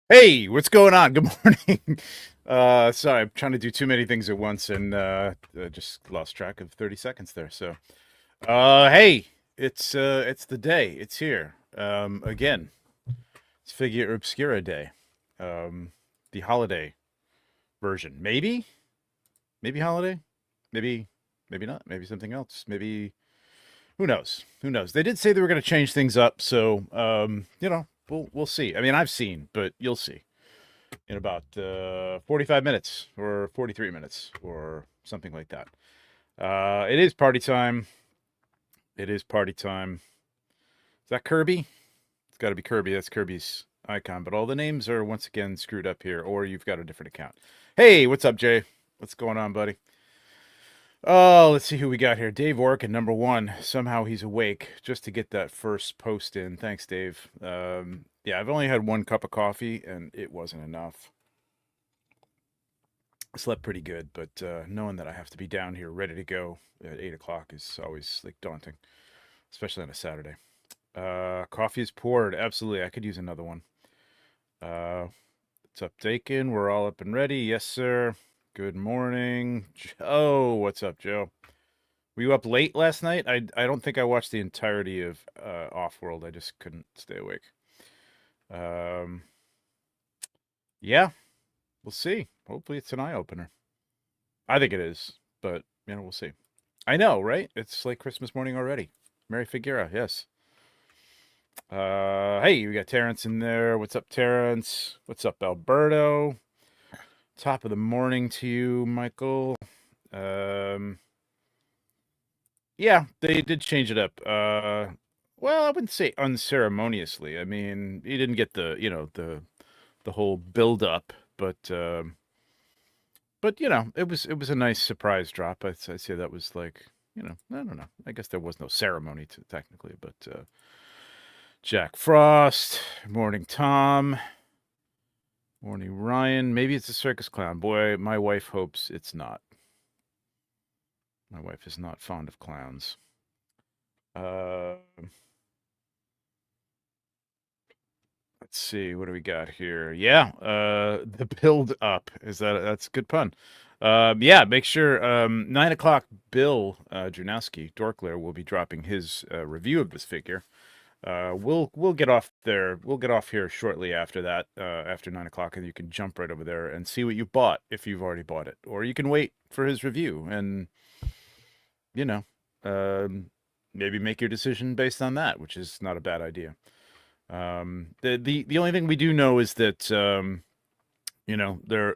Hey, what's going on? Good morning. Sorry, I'm trying to do too many things at once and just lost track of 30 seconds there. Hey, it's the day. It's here. Again, it's Figure Obscura Day. Um, the holiday version. Maybe holiday. Maybe, maybe not. Maybe something else. Maybe who knows? Who knows? They did say they were going to change things up, so we'll see. I mean, I've seen, but you'll see in about 45 minutes or 43 minutes or something like that. It is party time. It is party time. Is that Kirby? It's got to be Kirby. That's Kirby's icon. But all the names are once again screwed up here, or you've got a different account. Hey, what's up, Jay? What's going on, buddy? Oh, let's see who we got here. Dave Orkin, number one. Somehow he's awake just to get that first post in. Thanks, Dave. Yeah, I've only had one cup of coffee, and it wasn't enough. Slept pretty good, but knowing that I have to be down here ready to go at 8 o'clock is always like daunting, especially on a Saturday. Coffee is poured. Absolutely, I could use another one. What's up, Dakin? We're all up and ready. Yes, sir. Good morning, Joe. What's up, Joe? Were you up late last night? I don't think I watched the entirety of Offworld. I just couldn't stay awake. Um, yeah, we'll see. Hopefully, it's an eye opener. I think it is, but we'll see. I know, right? It's like Christmas morning already. Merry Figura, yes. Hey, we got Terrence in there. What's up, Terrence? What's up, Alberto? Top of the morning to you, Michael. Um, yeah, they did change it up. Well, I wouldn't say unceremoniously. I mean, you didn't get the whole build up, but it was a nice surprise drop. I'd say that was like, I don't know. I guess there was no ceremony technically, but Jack Frost, morning Tom, morning Ryan. Maybe it's a circus clown. Boy, my wife hopes it's not. My wife is not fond of clowns. Uh, let's see, what do we got here? Yeah, the build up that's a good pun. Yeah, make sure 9 o'clock. Bill Janowski Dorkler will be dropping his review of this figure. We'll get off there. We'll get off here shortly after that, after 9 o'clock, and you can jump right over there and see what you bought if you've already bought it, or you can wait for his review and you know, um, maybe make your decision based on that, which is not a bad idea. The only thing we do know is that you know they're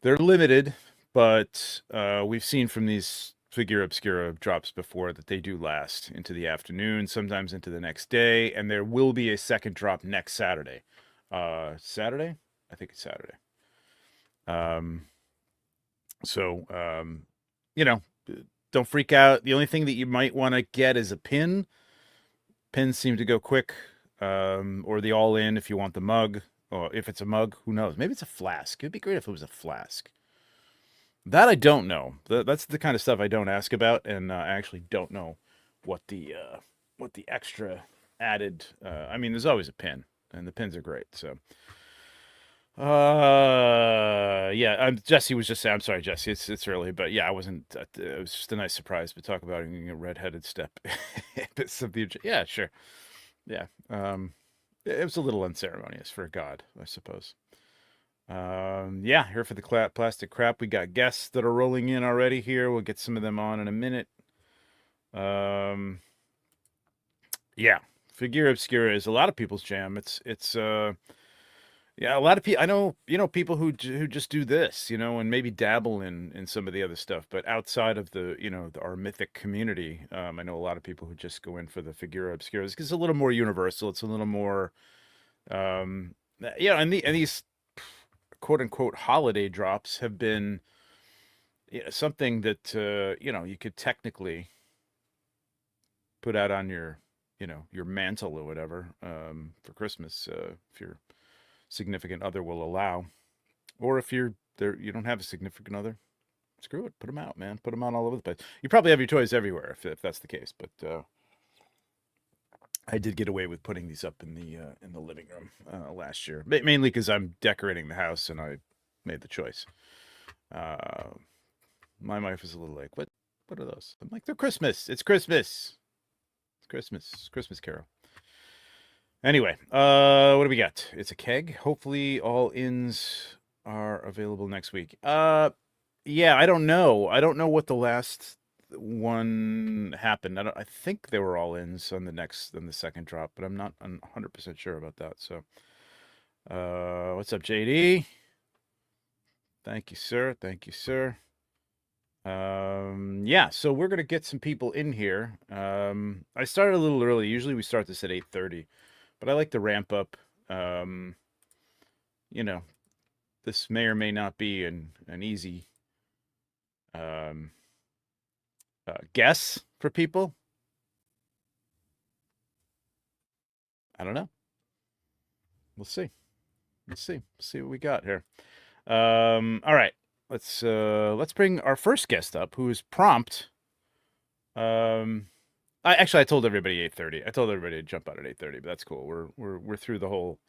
they're limited, but we've seen from these Figure Obscura drops before that they do last into the afternoon, sometimes into the next day, and there will be a second drop next Saturday. Saturday? I think it's Saturday. Um, so you know, don't freak out. The only thing that you might want to get is a pin. Pins seem to go quick, or the all in if you want the mug. Or if it's a mug, who knows? Maybe it's a flask. It'd be great if it was a flask. That I don't know. That's the kind of stuff I don't ask about, and I actually don't know what the extra added. I mean, there's always a pin, and the pins are great. So, yeah. Jesse was just saying. I'm sorry, Jesse. It's early, but yeah, I wasn't. It was just a nice surprise. But talk about a redheaded step. Bits of the yeah, sure, yeah. It was a little unceremonious for a god, I suppose. Yeah, here for the plastic crap. We got guests that are rolling in already here. We'll get some of them on in a minute. Um, yeah, Figura Obscura is a lot of people's jam. It's yeah, a lot of people. I know people who just do this, and maybe dabble in some of the other stuff. But outside of our mythic community, I know a lot of people who just go in for the Figura Obscura because it's a little more universal. It's a little more yeah, and these quote unquote holiday drops have been something that you could technically put out on your mantle or whatever for Christmas if your significant other will allow, or if you're there you don't have a significant other. Screw it, put them out, man. Put them out all over the place. You probably have your toys everywhere if that's the case, but I did get away with putting these up in the living room last year, mainly because I'm decorating the house and I made the choice. Uh, my wife was a little like, "What? What are those?" I'm like, "They're Christmas. It's Christmas. It's Christmas. Christmas Carol." Anyway, what do we got? It's a keg. Hopefully, all ins are available next week. Yeah, I don't know. I don't know what the last one happened. I think they were all ins on the second drop, but I'm not 100% sure about that. So, what's up, JD? Thank you, sir. Thank you, sir. Yeah, so we're gonna get some people in here. I started a little early. Usually we start this at 8:30, but I like to ramp up. Um, you know, this may or may not be an easy um guess for people. I don't know. We'll see. Let's see. See what we got here. All right. Let's bring our first guest up, who is prompt. I told everybody 8:30. I told everybody to jump out at 8:30, but that's cool. We're through the whole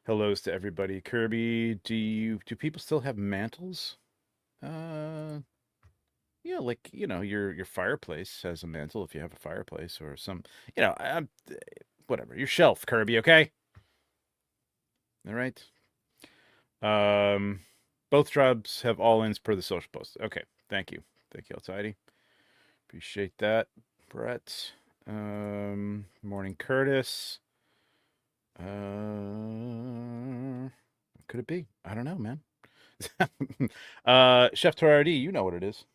hellos to everybody. Kirby, do people still have mantles? Yeah, like your fireplace has a mantle if you have a fireplace or some, whatever. Your shelf, Kirby. Okay. All right. Both jobs have all ins per the social post. Okay. Thank you. Thank you, Altidy. Appreciate that, Brett. Morning, Curtis. What could it be? I don't know, man. Chef Torardi, you know what it is.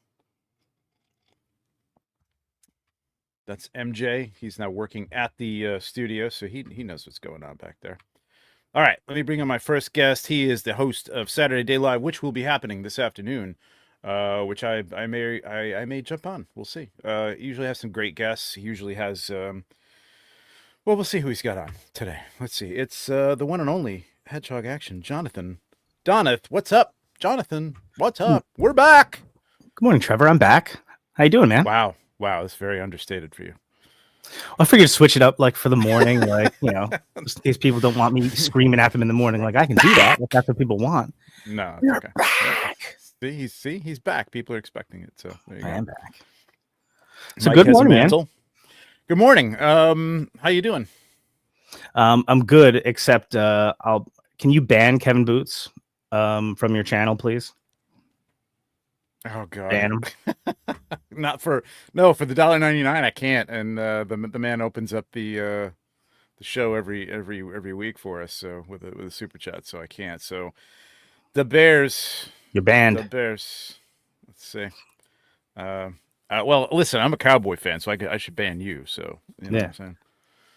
That's MJ. He's now working at the studio, so he knows what's going on back there. All right, let me bring on my first guest. He is the host of Saturday Day Live, which will be happening this afternoon. Which I may jump on. We'll see. He usually has some great guests. He usually has well, we'll see who he's got on today. Let's see. It's the one and only Hedgehog Action, Jonathan. Doneth, what's up? Jonathan, what's up? We're back. Good morning, Trevor. I'm back. How you doing, man? Wow, that's very understated for you. I figured to switch it up, like for the morning, like just in case people don't want me screaming at them in the morning. Like I can do that if that's what people want. No, You're okay. back. He's back. People are expecting it, so there you go. I am back. So Mike good morning, man. Good morning. How you doing? I'm good, except can you ban Kevin Boots from your channel, please? Oh God. Ban him. Not for the $1.99 I can't, and the man opens up the show every week for us, so with a super chat, so I can't. So the Bears, You're banned. The Bears. Let's see. Well, listen, I'm a Cowboy fan, so I should ban you. So you know what I'm saying.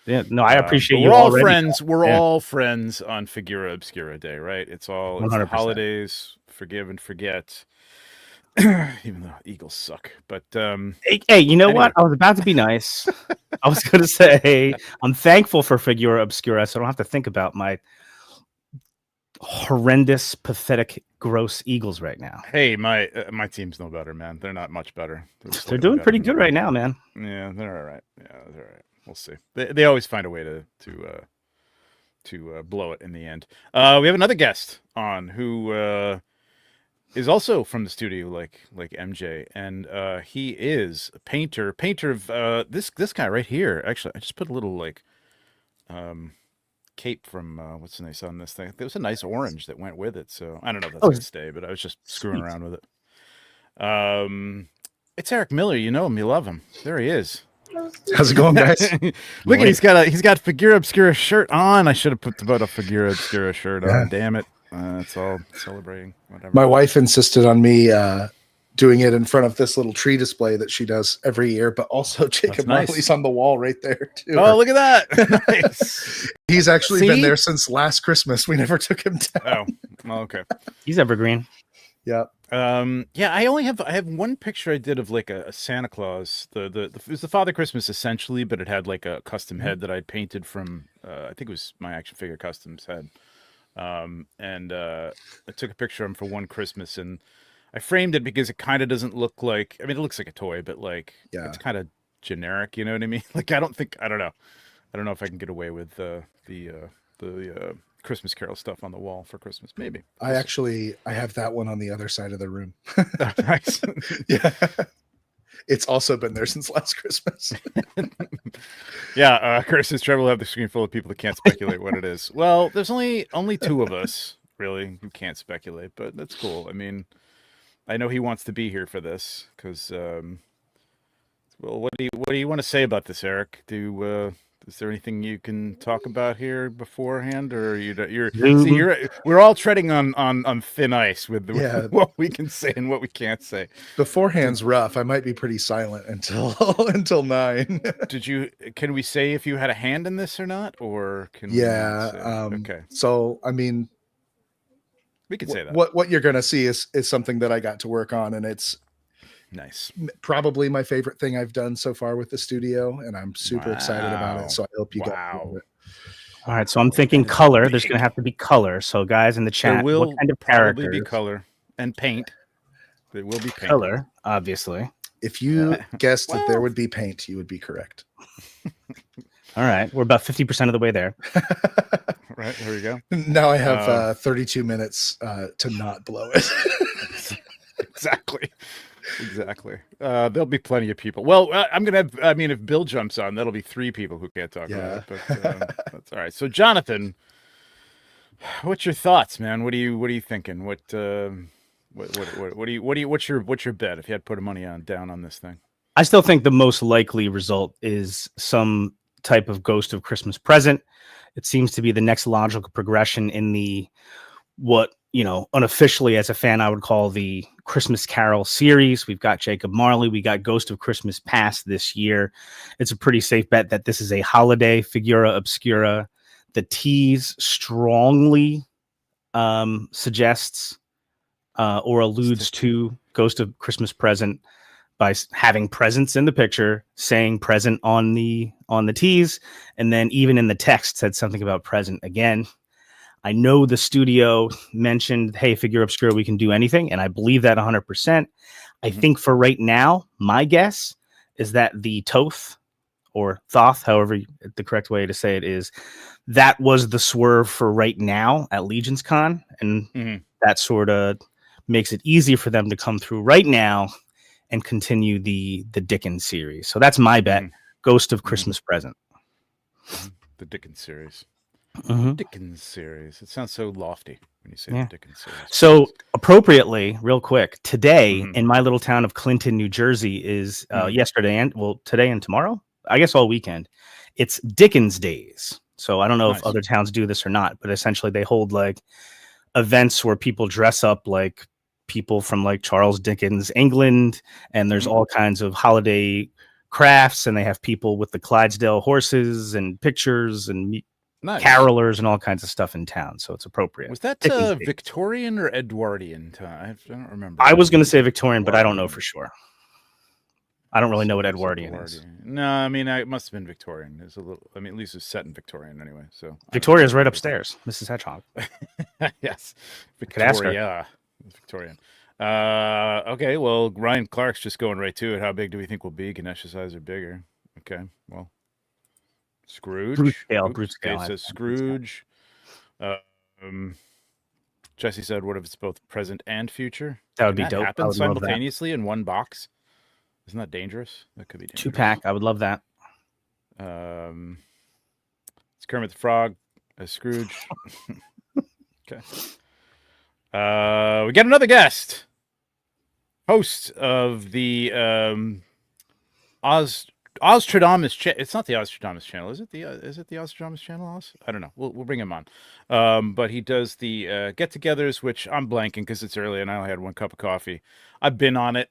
Yeah, no, I appreciate you. We're all already, friends. We're all friends on Figura Obscura Day, right? It's the holidays, forgive and forget. Even though Eagles suck, but hey, you know what? I was about to be nice. I was going to say I'm thankful for Figura Obscura, so I don't have to think about my horrendous, pathetic, gross Eagles right now. Hey, my team's no better, man. They're not much better. They're doing pretty good right now, man. Yeah, they're all right. Yeah, they're all right. We'll see. They always find a way to blow it in the end. We have another guest on who is also from the studio, like MJ, and he is a painter of this guy right here. Actually, I just put a little cape from what's nice on this thing. There was a nice orange that went with it, so I don't know if that's gonna stay, but I was just screwing around with it. It's Eric Miller. You know him, you love him. There he is. How's it going, guys? Look at he's got Figura Obscura shirt on. I should have put about a Figura Obscura shirt on. Damn it. It's all celebrating, whatever. My wife insisted on me doing it in front of this little tree display that she does every year, but also Jacob Marley's on the wall right there too. Oh, look at that! Nice. He's actually been there since last Christmas. We never took him down. Oh, okay. He's evergreen. Yeah. Yeah. I have one picture I did of like a Santa Claus. It was the Father Christmas essentially, but it had like a custom head that I painted from. I think it was my Action Figure Customs head. And I took a picture of him for one Christmas, and I framed it because it kind of doesn't look like. I mean, it looks like a toy, but like it's kind of generic. You know what I mean? Like I don't know. I don't know if I can get away with the Christmas Carol stuff on the wall for Christmas. Maybe. I have that one on the other side of the room. Oh, nice. Yeah. It's also been there since last Christmas. Yeah, Curtis Trevor will have the screen full of people that can't speculate what it is. Well, there's only two of us really who can't speculate, but that's cool. I mean, I know he wants to be here for this because. Well, what do you want to say about this, Eric? Is there anything you can talk about here beforehand, or we're all treading on thin ice with what we can say and what we can't say. Beforehand's rough. I might be pretty silent until 9. Can we say if you had a hand in this or not, or can we not say? Okay. So I mean, we can say that. What you're gonna see is something that I got to work on, and it's nice. Probably my favorite thing I've done so far with the studio, and I'm super excited about it. So I hope you guys love it. All right, so I'm thinking color. There's going to have to be color. So guys in the chat, there will what kind of probably characters? be color and paint. There will be paint. Color, obviously. If you guessed that there would be paint, you would be correct. All right, we're about 50% of the way there. Right, here we go. Now I have 32 minutes to not blow it. Exactly. There'll be plenty of people. Well, if Bill jumps on, that'll be 3 people who can't talk about it. But that's all right. So, Jonathan, what's your thoughts, man? What are you thinking? What's your bet if you had to put money down on this thing? I still think the most likely result is some type of Ghost of Christmas Present. It seems to be the next logical progression in the unofficially as a fan, I would call the Christmas Carol series. We've got Jacob Marley. We got Ghost of Christmas Past this year. It's a pretty safe bet that this is a holiday Figura Obscura. The tease strongly suggests or alludes to Ghost of Christmas Present by having presents in the picture, saying present on the tease, and then even in the text said something about present again. I know the studio mentioned, hey, Figura Obscura, we can do anything. And I believe that 100%. I think for right now, my guess is that the Thoth or Thoth, however the correct way to say it is, that was the swerve for right now at Legion's Con. And that sort of makes it easy for them to come through right now and continue the Dickens series. So that's my bet. Ghost of Christmas Present. The Dickens series. Mm-hmm. Dickens series. It sounds so lofty when you say the Dickens series. So appropriately, real quick, today in my little town of Clinton, New Jersey is today and tomorrow, I guess all weekend, it's Dickens Days. So I don't know if other towns do this or not, but essentially they hold like events where people dress up like people from like Charles Dickens, England, and there's all kinds of holiday crafts, and they have people with the Clydesdale horses and pictures and carolers and all kinds of stuff in town, so it's appropriate. Was that Victorian or Edwardian time? I don't remember. I was going to say Victorian, but I don't know for sure. I don't really know what Edwardian is. No, I mean, it must have been Victorian. There's a little. I mean, at least it's set in Victorian anyway. So Victoria's right upstairs, Mrs. Hedgehog. Yes, Victoria. Victorian. Okay, well, Ryan Clark's just going right to it. How big do we think we'll be? Ganesh's eyes are bigger. Okay, well. Scrooge. Brute scale. It says Scrooge. Jesse said, "What if it's both present and future?" That would be dope. Happen simultaneously in one box. Isn't that dangerous? That could be dangerous. 2-pack. I would love that. It's Kermit the Frog as Scrooge. Okay. We got another host of the Ostradamus. It's not the Ostradamus channel, is it? Is it the Ostradamus channel? Oz? I don't know. We'll bring him on. But he does the get-togethers, which I'm blanking because it's early and I only had 1 cup of coffee. I've been on it.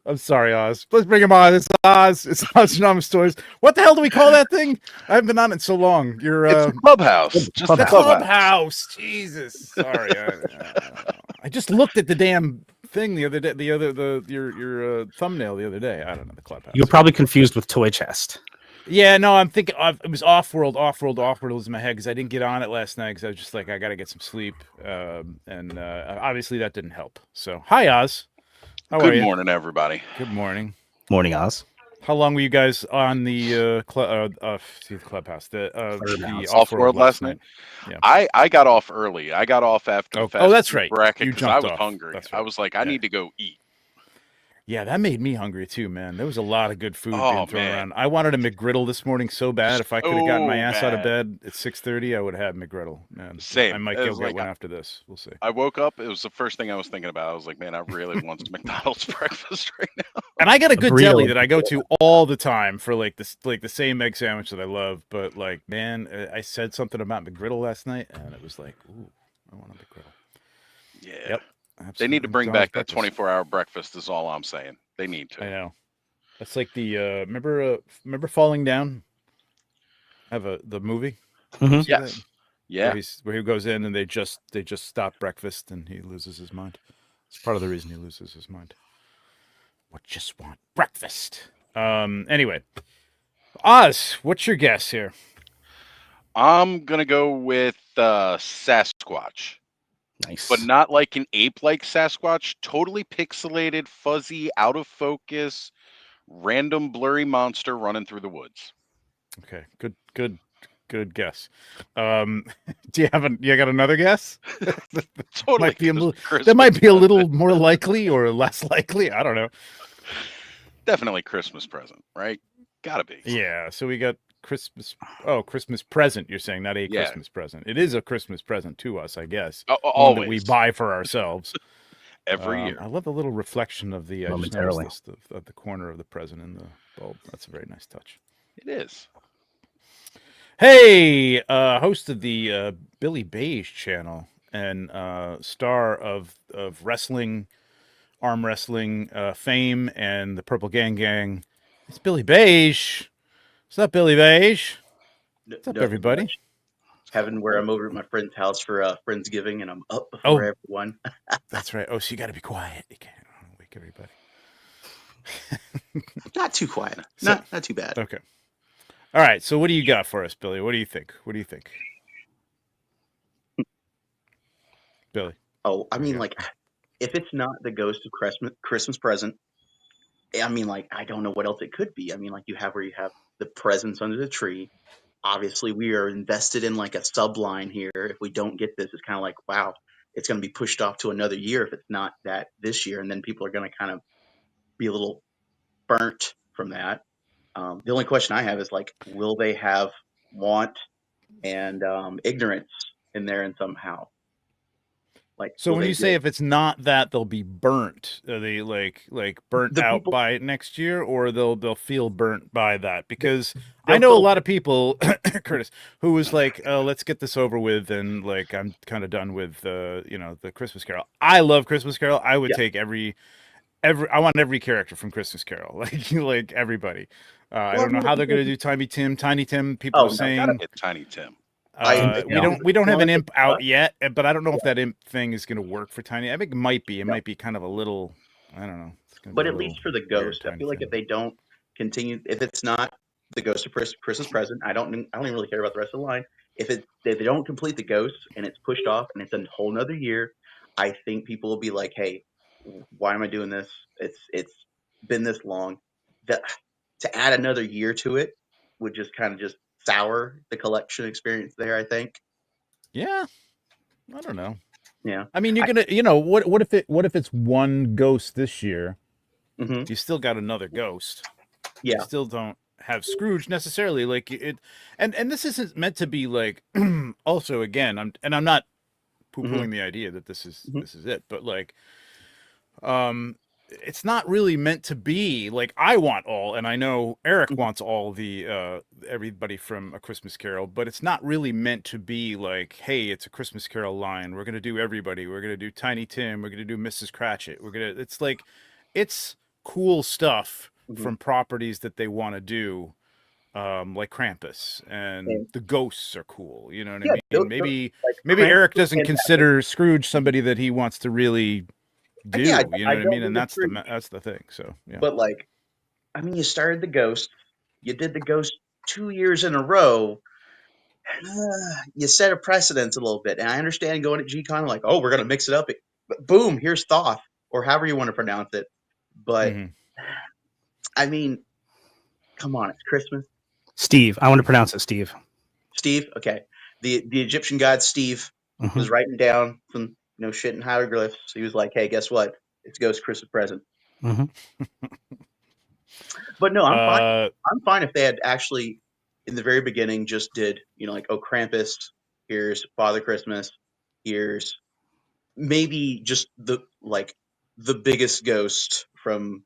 I'm sorry, Oz. Let's bring him on. It's Oz. It's Ostradamus Stories. What the hell do we call that thing? I haven't been on it so long. It's the clubhouse. Just the clubhouse. Jesus. Sorry. I just looked at the damn thing the other day. Your thumbnail the other day. I don't know, the clubhouse. You're probably confused with Toy Chest. Yeah, no, I'm thinking it was Offworld. Offworld was in my head because I didn't get on it last night because I was just like, I got to get some sleep. And obviously that didn't help. So, hi, Oz. How are you? Good morning, everybody. Good morning. Morning, Oz. How long were you guys on the the clubhouse, the Off-world last night? Yeah, I got off early. I got off after the fast that's food right. bracket You because I jumped was off. hungry. That's I right. was like, I need to go eat. Yeah, that made me hungry too, man. There was a lot of good food being thrown man. around. I wanted a McGriddle this morning so bad. If I could have gotten my ass out of bad. bed at 6:30, I would have had McGriddle. Man, Same. I might It go was get like one after this. We'll see. I woke up. It was the first thing I was thinking about. I was like, man, I really want some McDonald's breakfast right now. And I got a good burrito. deli that I go to all the time for like the same egg sandwich that I love. But like, man, I said something about McGriddle last night, and it was like, ooh, I want a McGriddle. Yeah. Yep. Absolutely. They need to bring McDonald's back that 24-hour breakfast. Is all I'm saying. They need to. I know. That's like the remember Falling Down? Have the movie? Mhm. Yes. Yeah. Where he goes in and they just stop breakfast and he loses his mind. It's part of the reason he loses his mind. Would just want breakfast. Anyway, Oz, what's your guess here? I'm gonna go with Sasquatch. Nice. But not like an ape-like Sasquatch. Totally pixelated, fuzzy, out of focus, random blurry monster running through the woods. Okay, good guess. Do you got another guess? Totally. That might be a little more likely or less likely. I don't know. Definitely Christmas present, right? Gotta be. Yeah. So we got Christmas. Oh, Christmas present. You're saying not a Christmas present. It is a Christmas present to us, I guess. Always. That we buy for ourselves every year. I love the little reflection of the. I just Momentarily. noticed this, of the corner of the present in the bulb. That's a very nice touch. It is. Hey, host of the Billy Beige channel and star of wrestling, arm wrestling fame and the Purple Gang. It's Billy Beige. What's up, Billy Beige? What's up, everybody? Much. Having where I'm over at my friend's house for Friendsgiving, and I'm up before everyone. That's right. Oh, so you got to be quiet. You can't wake everybody. Not too quiet. Not too bad. Okay. All right. So what do you got for us, Billy? What do you think? Billy? Oh, I mean, like, if it's not the Ghost of Christmas Present, I mean, like, I don't know what else it could be. I mean, like, you have the presents under the tree. Obviously, we are invested in like a subline here. If we don't get this, it's kind of like, wow, it's going to be pushed off to another year if it's not that this year, and then people are going to kind of be a little burnt from that. The only question I have is like, will they have want and ignorance in there and somehow? Like, so when you say if it's not that, they'll be burnt. Are they like burnt out by it next year, or they'll feel burnt by that? Because I know a lot of people, Curtis, who was like, "Oh, let's get this over with," and like I'm kind of done with the Christmas Carol. I love Christmas Carol. I would take every. I want every character from Christmas Carol, like everybody. I don't know how they're gonna do Tiny Tim. People are saying Tiny Tim. We don't have an imp out yet, but I don't know if that imp thing is going to work for Tiny. I think it might be. It might be kind of a little. I don't know. But at least for the ghost, I feel like if they don't continue, if it's not the Ghost of Christmas Present, I don't even really care about the rest of the line. If they don't complete the ghost and it's pushed off and it's a whole nother year, I think people will be like, hey, why am I doing this? It's been this long. To add another year to it would just kind of just sour the collection experience there, I think. Yeah. I don't know. Yeah. I mean, you're going to, what if it's one ghost this year? Mm-hmm. You still got another ghost. Yeah. You still don't have Scrooge necessarily. Like it, and this isn't meant to be like, also again, I'm not poo-pooing the idea that this is it, but like, it's not really meant to be like I want all, and I know Eric wants all the everybody from A Christmas Carol, but it's not really meant to be like, hey, it's a Christmas Carol line. We're gonna do everybody. We're gonna do Tiny Tim. We're gonna do Mrs. Cratchit. It's like, it's cool stuff from properties that they want to do, like Krampus and the ghosts are cool. You know what I mean? Maybe Eric doesn't consider Scrooge somebody that he wants to really do, you know what I mean? And that's the thing. So yeah. But like, I mean, you started the ghost, you did the ghost 2 years in a row. You set a precedence a little bit, and I understand going to G-Con like, oh, we're gonna mix it up. But boom, here's Thoth, or however you want to pronounce it. But I mean, Come on, it's Christmas. Steve. I want to pronounce it Steve. Steve. Okay. The Egyptian god Steve Mhm. was writing down some shit in hieroglyphs. He was like, "Hey, guess what? It's Ghost Christmas present." Mhm. But no, I'm fine. Uh, I'm fine if they had actually, in the very beginning, just did like, oh, Krampus, here's Father Christmas, here's maybe just the biggest ghost from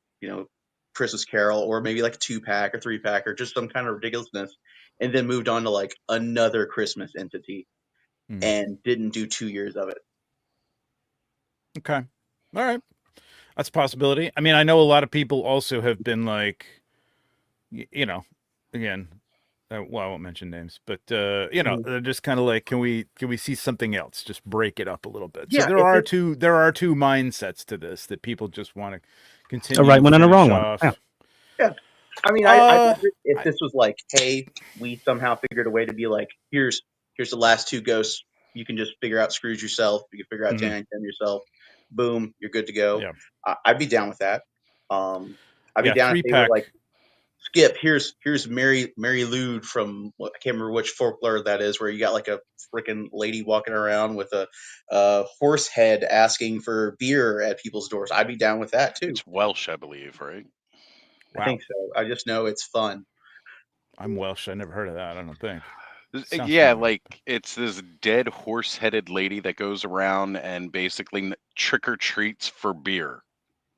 Christmas Carol, or maybe like a 2-pack or 3-pack or just some kind of ridiculousness, and then moved on to like another Christmas entity and didn't do 2 years of it. Okay. All right. That's a possibility. I mean, I know a lot of people also have been like, again, well, I won't mention names, but they're just kind of like, can we see something else? Just break it up a little bit. So Yeah, there are two mindsets to this that people just want to continue. A right one and a finish wrong one. off. Yeah. I mean, I think if this was like, hey, we somehow figured a way to be like, here's the last 2 ghosts. You can just figure out Scrooge yourself. You can figure out Tannington yourself. Boom, you're good to go. Yeah. I'd be down with that. I'd be down if they were 3-pack. like, Skip, here's Mary Lude from I can't remember which folklore that is, where you got like a freaking lady walking around with a horse head asking for beer at people's doors. I'd be down with that too. It's Welsh, I believe, right? I think so. I just know it's fun. I'm Welsh. I never heard of that. I don't think. Sounds Yeah, familiar. like it's this dead horse-headed lady that goes around and basically trick or treats for beer.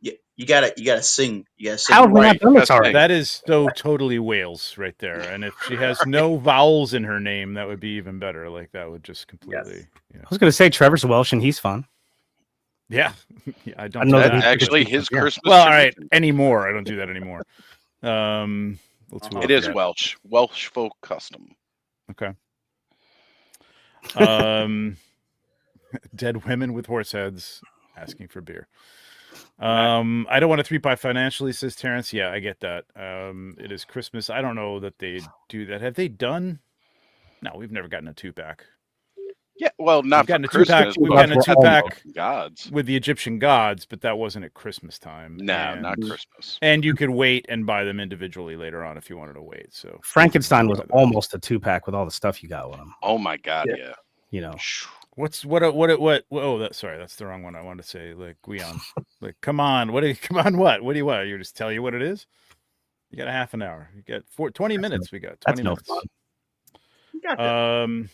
Yeah, you gotta sing. You gotta sing. How have we not Right, done this that's already? That is so totally Wales right there. And if she has no vowels in her name, that would be even better. Like that would just completely. I was going to say Trevor's Welsh and he's fun. Yeah. Yeah, I don't I know do that that. he- Actually, his Yeah. Christmas. Well, all right. tradition. Anymore. I don't do that anymore. Let's move on It from is that. Welsh folk custom. Okay. Dead women with horse heads asking for beer. I don't want to 3-pie financially, says Terrence. Yeah, I get that. It is Christmas. I don't know that they do that. Have they done? No, we've never gotten a 2-pack. Yeah, well, not We've gotten for a 2-pack. Christmas. We've but gotten a for 2-pack gods. with the Egyptian gods, but that wasn't at Christmas time. No, not Christmas. And you could wait and buy them individually later on if you wanted to wait. So Frankenstein was almost a 2-pack with all the stuff you got with him. Oh my God, yeah. You know, what? Oh, that's the wrong one. I wanted to say like Guion. Like, come on, what? What do you want? You just tell you what it is. You got a half an hour. You got 20 minutes. We got 20 that's no minutes. fun. You got that.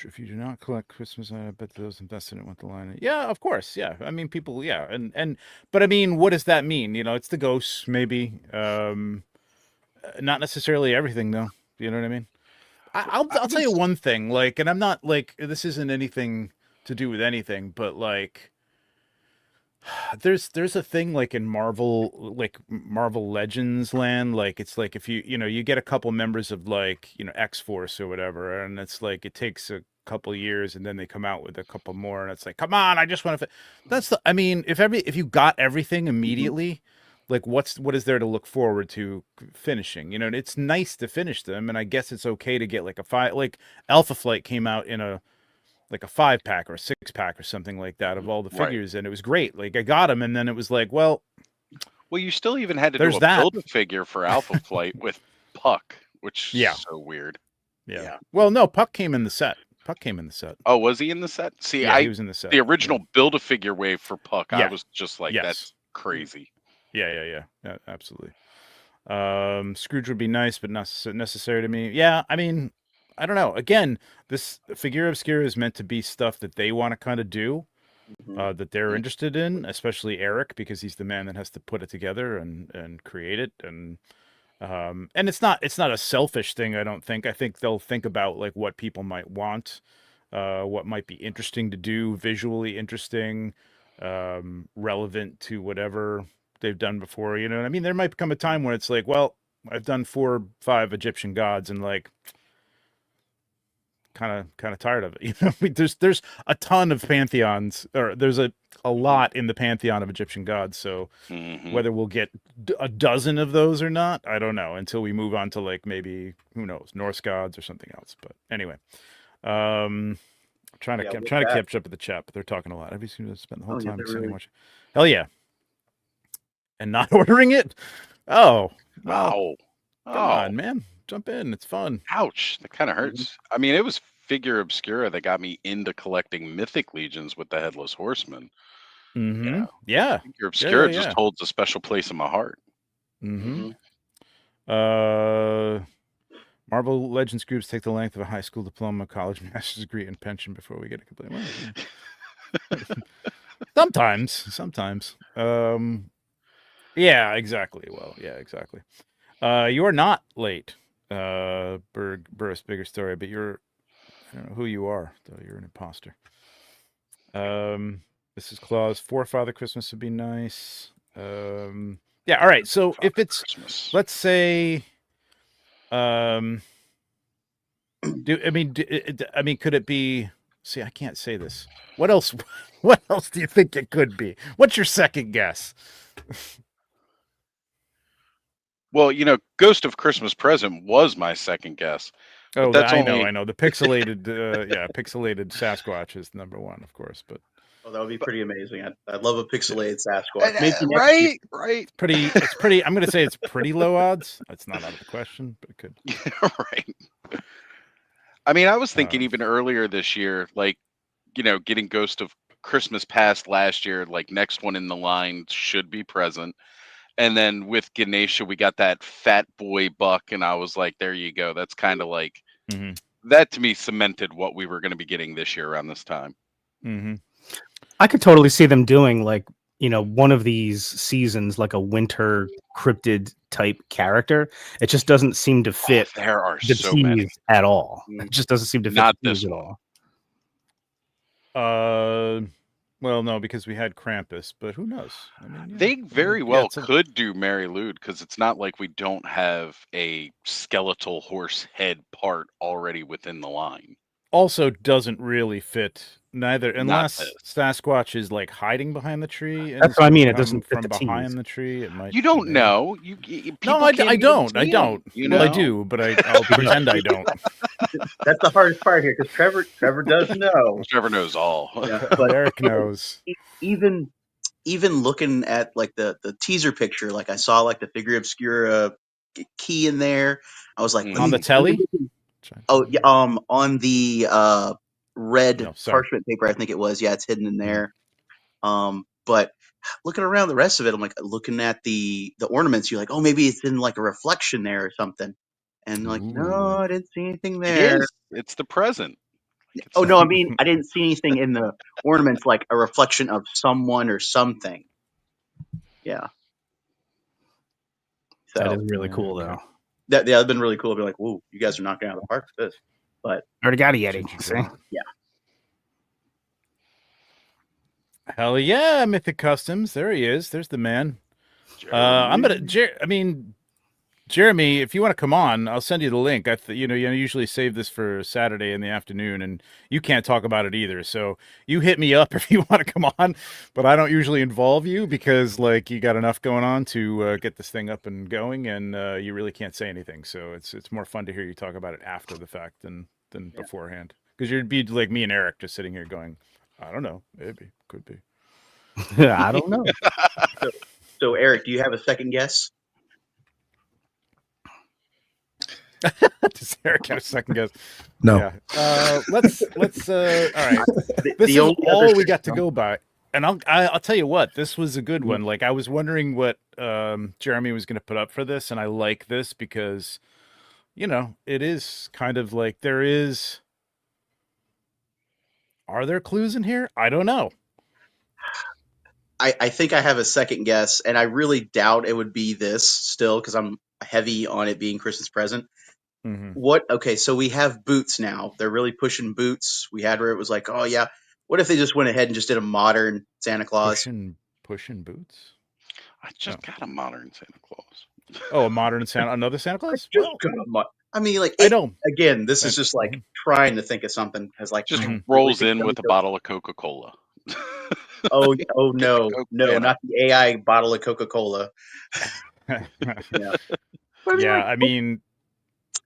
If you do not collect Christmas, I bet those invested in it went the line. Yeah, of course. Yeah, I mean, people. Yeah, but I mean, what does that mean? It's the ghosts, maybe. Not necessarily everything, though. You know what I mean? I'll tell you one thing. Like, and I'm not like this isn't anything to do with anything, but like, there's a thing like in Marvel Legends land. Like, it's like if you get a couple members of like X-Force or whatever, and it's like it takes a couple years and then they come out with a couple more, and it's like, come on, I just want to. I mean, if you got everything immediately. Like what is there to look forward to finishing? It's nice to finish them, and I guess it's okay to get like a 5. Like Alpha Flight came out in a 5-pack or a 6-pack or something like that of all the figures, and it was great. Like I got them, and then it was like, well, you still even had to do a Build-A-Figure for Alpha Flight with Puck, which is so weird. Yeah. Well, no, Puck came in the set. Oh, was he in the set? See, yeah, he was in the set. The original Build-A-Figure wave for Puck, Yeah. I was just like, that's crazy. Yeah, absolutely. Scrooge would be nice, but not necessary to me. Yeah, I mean, I don't know. Again, this Figura Obscura is meant to be stuff that they want to kind of do, that they're interested in, especially Eric, because he's the man that has to put it together and create it. And it's not a selfish thing, I don't think. I think they'll think about like what people might want, what might be interesting to do, visually interesting, relevant to whatever they've done before. You know what I mean? There might come a time when it's like, well, I've done 4 or 5 Egyptian gods and like kind of tired of it. There's a ton of pantheons, or there's a lot in the pantheon of Egyptian gods. So whether we'll get a dozen of those or not, I don't know, until we move on to like maybe, who knows, Norse gods or something else. But anyway, I'm trying to catch up with the chat, but they're talking a lot. Everybody's going to spend the whole time sitting watching. Hell yeah. And not ordering it? Oh, well, Ow. come Oh, on, man. Jump in. It's fun. ouch. That kind of hurts. I mean, it was Figura Obscura that got me into collecting Mythic Legions with the Headless Horseman. Mm-hmm. Yeah. Yeah. Figura Obscura just Yeah. holds a special place in my heart. Mm-hmm. Mhm. Marvel Legends groups take the length of a high school diploma, college master's degree, and pension before we get a complaint. Well, sometimes. Yeah, exactly. Well, yeah, exactly. You are not late, Burris Bigger Story, but I don't know who you are, though. You're an imposter. This is Claus. For Father Christmas would be nice. Yeah, all right. So if it's, Christmas. let's say, I mean, could it be? See, I can't say this. What else? What else do you think it could be? What's your second guess? Well, Ghost of Christmas Present was my second guess. Oh, that's I only know. The pixelated, pixelated Sasquatch is number one, of course, but Oh, that would be pretty amazing. I'd love a pixelated Sasquatch. Maybe next year. right. it's pretty. I'm going to say it's pretty low odds. It's not out of the question, but it could. Right. I mean, I was thinking even earlier this year, like, getting Ghost of Christmas Past last year, like next one in the line should be Present. And then with Ganesha, we got that fat boy buck, and I was like, there you go. That's kind of like, that to me cemented what we were going to be getting this year around this time. Mm-hmm. I could totally see them doing like, one of these seasons, like a winter cryptid type character. It just doesn't seem to fit There are the so many. tease at all. It just doesn't seem to fit Not the this tease at one. all. Well, no, because we had Krampus, but who knows? I mean, They very well could do Mary Lude, because it's not like we don't have a skeletal horse head part already within the line. Also doesn't really fit neither, Not unless this. Sasquatch is like hiding behind the tree. And That's what I mean. It come doesn't fit from the behind tease. the tree. It might. You don't know. No, I don't. I don't. Well, I know? do, but I'll pretend I don't. That's the hardest part here, because Trevor does know. Trevor knows all. Yeah, but Eric knows. even looking at like the teaser picture, like I saw like the Figura Obscura key in there. I was like, On the telly? Oh yeah, on the red sorry. parchment paper, I think it was. Yeah, it's hidden in there. But looking around the rest of it, I'm like looking at the ornaments. You're like, oh, maybe it's in like a reflection there or something. And like, no, I didn't see anything there. It is. It's the present. Oh no, I mean, I didn't see anything in the ornaments like a reflection of someone or something. Yeah. So That is really cool, though. That would been really cool. I'd be like, whoa, you guys are knocking out of the park with this. But already got a Yeti. See? Yeah. Hell yeah, Mythic Customs. There he is. There's the man. Jeremy, if you want to come on, I'll send you the link. I usually save this for Saturday in the afternoon, and you can't talk about it either. So you hit me up if you want to come on, but I don't usually involve you because like you got enough going on to get this thing up and going, and you really can't say anything. So it's more fun to hear you talk about it after the fact than beforehand. Because you'd be like me and Eric just sitting here going, I don't know, maybe, could be. I don't know. So Eric, do you have a second guess? Does Eric have a second guess? No. Yeah. Let's. All right. This is all we got to go by, and I'll tell you what. This was a good one. Like I was wondering what Jeremy was going to put up for this, and I like this because, it is kind of like there is. Are there clues in here? I don't know. I think I have a second guess, and I really doubt it would be this still because I'm heavy on it being Christmas present. Mm-hmm. Okay, so we have boots now. They're really pushing boots. We had where it was like, oh yeah, what if they just went ahead and just did a modern Santa Claus? Pushing boots? I just got a modern Santa Claus. Oh, a modern another Santa Claus? I mean, like, I don't. Again, this is just like trying to think of something as like just rolls in with a bottle of Coca-Cola. Oh no, not the AI bottle of Coca-Cola. Yeah. I mean,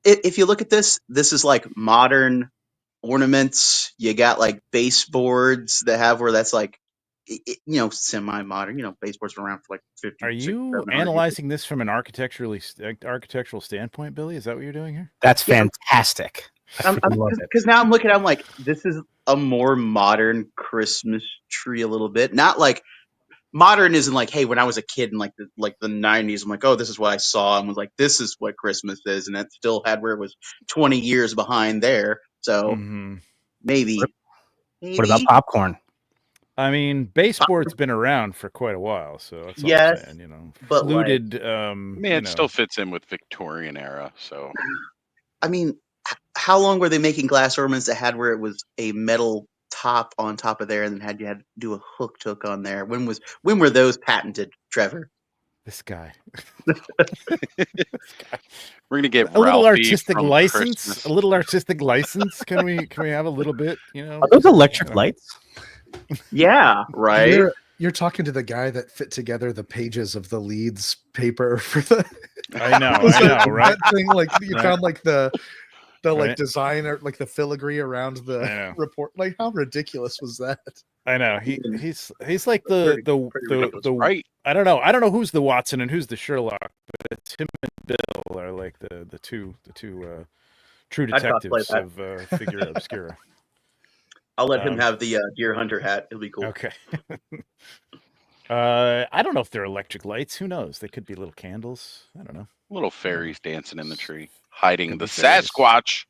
if you look at this is like modern ornaments. You got like baseboards that have where that's like semi-modern. Baseboards been around for like 50. Are you analyzing this from an architectural standpoint, Billy? Is that what you're doing here? That's fantastic. I freaking love it. Because now I'm looking, I'm like, this is a more modern Christmas tree a little bit. Not like modern isn't like, hey, when I was a kid in like the 90s, I'm like, oh, this is what I saw and was like, this is what Christmas is, and it still had where it was 20 years behind there. So maybe. What about popcorn? I mean, baseboard's been around for quite a while, so that's all I'm saying. But fluted. It still fits in with Victorian era. So, I mean, how long were they making glass ornaments that had where it was a metal top on top of there, and then you had to do a hook on there? When were those patented, Trevor? This guy. We're gonna get a little Ralphie artistic from license. Christmas. A little artistic license. Can we have a little bit? Are those electric lights? Yeah, right. You're talking to the guy that fit together the pages of the Leeds paper for the. I know, right? That thing, like you found like the Right. design or like the filigree around the report. Like, how ridiculous was that? I know he's like the right. I don't know who's the Watson and who's the Sherlock, but it's him and Bill are like the two true detectives of Figura Obscura. I'll let him have the deer hunter hat. It'll be cool. Okay. I don't know if they're electric lights. Who knows? They could be little candles. I don't know. Little fairies dancing in the tree, hiding the fairies. Sasquatch.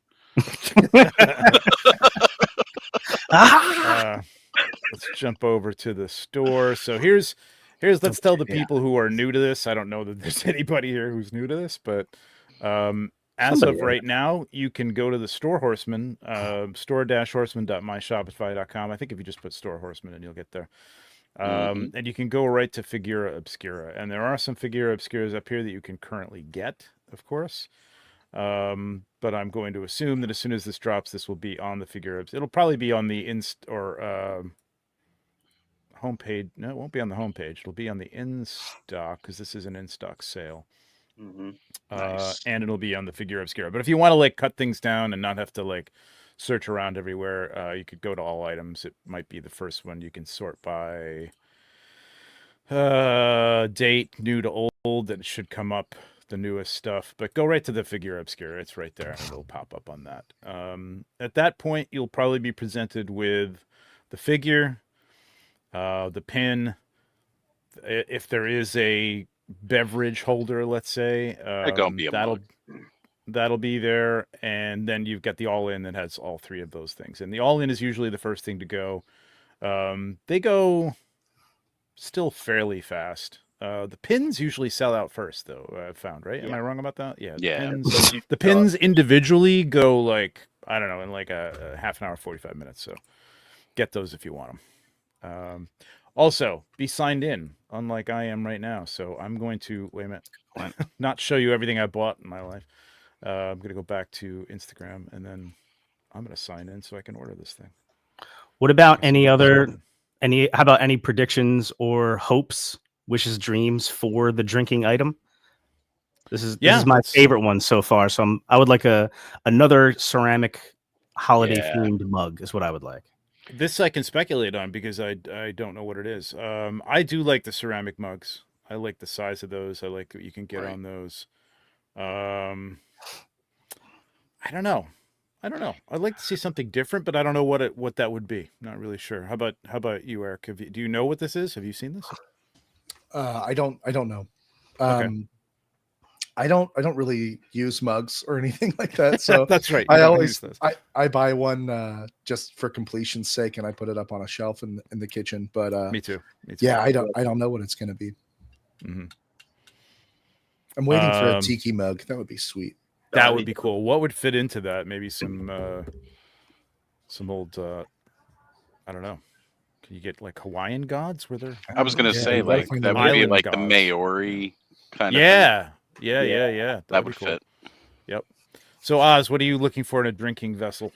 Let's jump over to the store. So here's let's tell the people who are new to this. I don't know that there's anybody here who's new to this, but as of right now, you can go to the Store Horseman, store-horseman.myshopify.com. I think if you just put Store Horseman and you'll get there. And you can go right to Figura Obscura. And there are some Figura Obscuras up here that you can currently get, of course. But I'm going to assume that as soon as this drops, this will be on the Figura. It'll probably be on the homepage. No, it won't be on the homepage. It'll be on the in-stock because this is an in-stock sale. Nice. And it'll be on the Figura Obscura. But if you want to like cut things down and not have to like search around everywhere, you could go to all items. It might be the first one. You can sort by date, new to old. That should come up the newest stuff. But go right to the Figura Obscura. It's right there, and it'll pop up on that. At that point, you'll probably be presented with the figure, the pin. If there is a beverage holder, let's say, that'll be there, and then you've got the all-in that has all three of those things. And the all-in is usually the first thing to go. They go still fairly fast. The pins usually sell out first, though. I've found, right? Am I wrong about that? Yeah. The pins individually go like, I don't know, in like a half an hour, 45 minutes. So get those if you want them. Also, be signed in, unlike I am right now. So I'm going to, wait a minute, not show you everything I bought in my life. I'm going to go back to Instagram, and then I'm going to sign in so I can order this thing. What about how about any predictions or hopes, wishes, dreams for the drinking item? This is my favorite one so far. So I would like another ceramic holiday themed mug is what I would like. This I can speculate on because I don't know what it is. I do like the ceramic mugs. I like the size of those. I like what you can get on those. I don't know. I'd like to see something different, but I don't know what that would be. Not really sure. How about you, Eric? Do you know what this is? Have you seen this? I don't know. Okay. I don't really use mugs or anything like that. So that's right. I buy one just for completion's sake, and I put it up on a shelf in the kitchen. But me too. Yeah, I don't know what it's going to be. Mm-hmm. I'm waiting for a tiki mug. That would be sweet. That would be cool. What would fit into that? Maybe some old I don't know. Can you get like Hawaiian gods? I was gonna say like that would be like gods. The Maori kind of thing. Yeah. That would fit. Yep. So Oz, what are you looking for in a drinking vessel?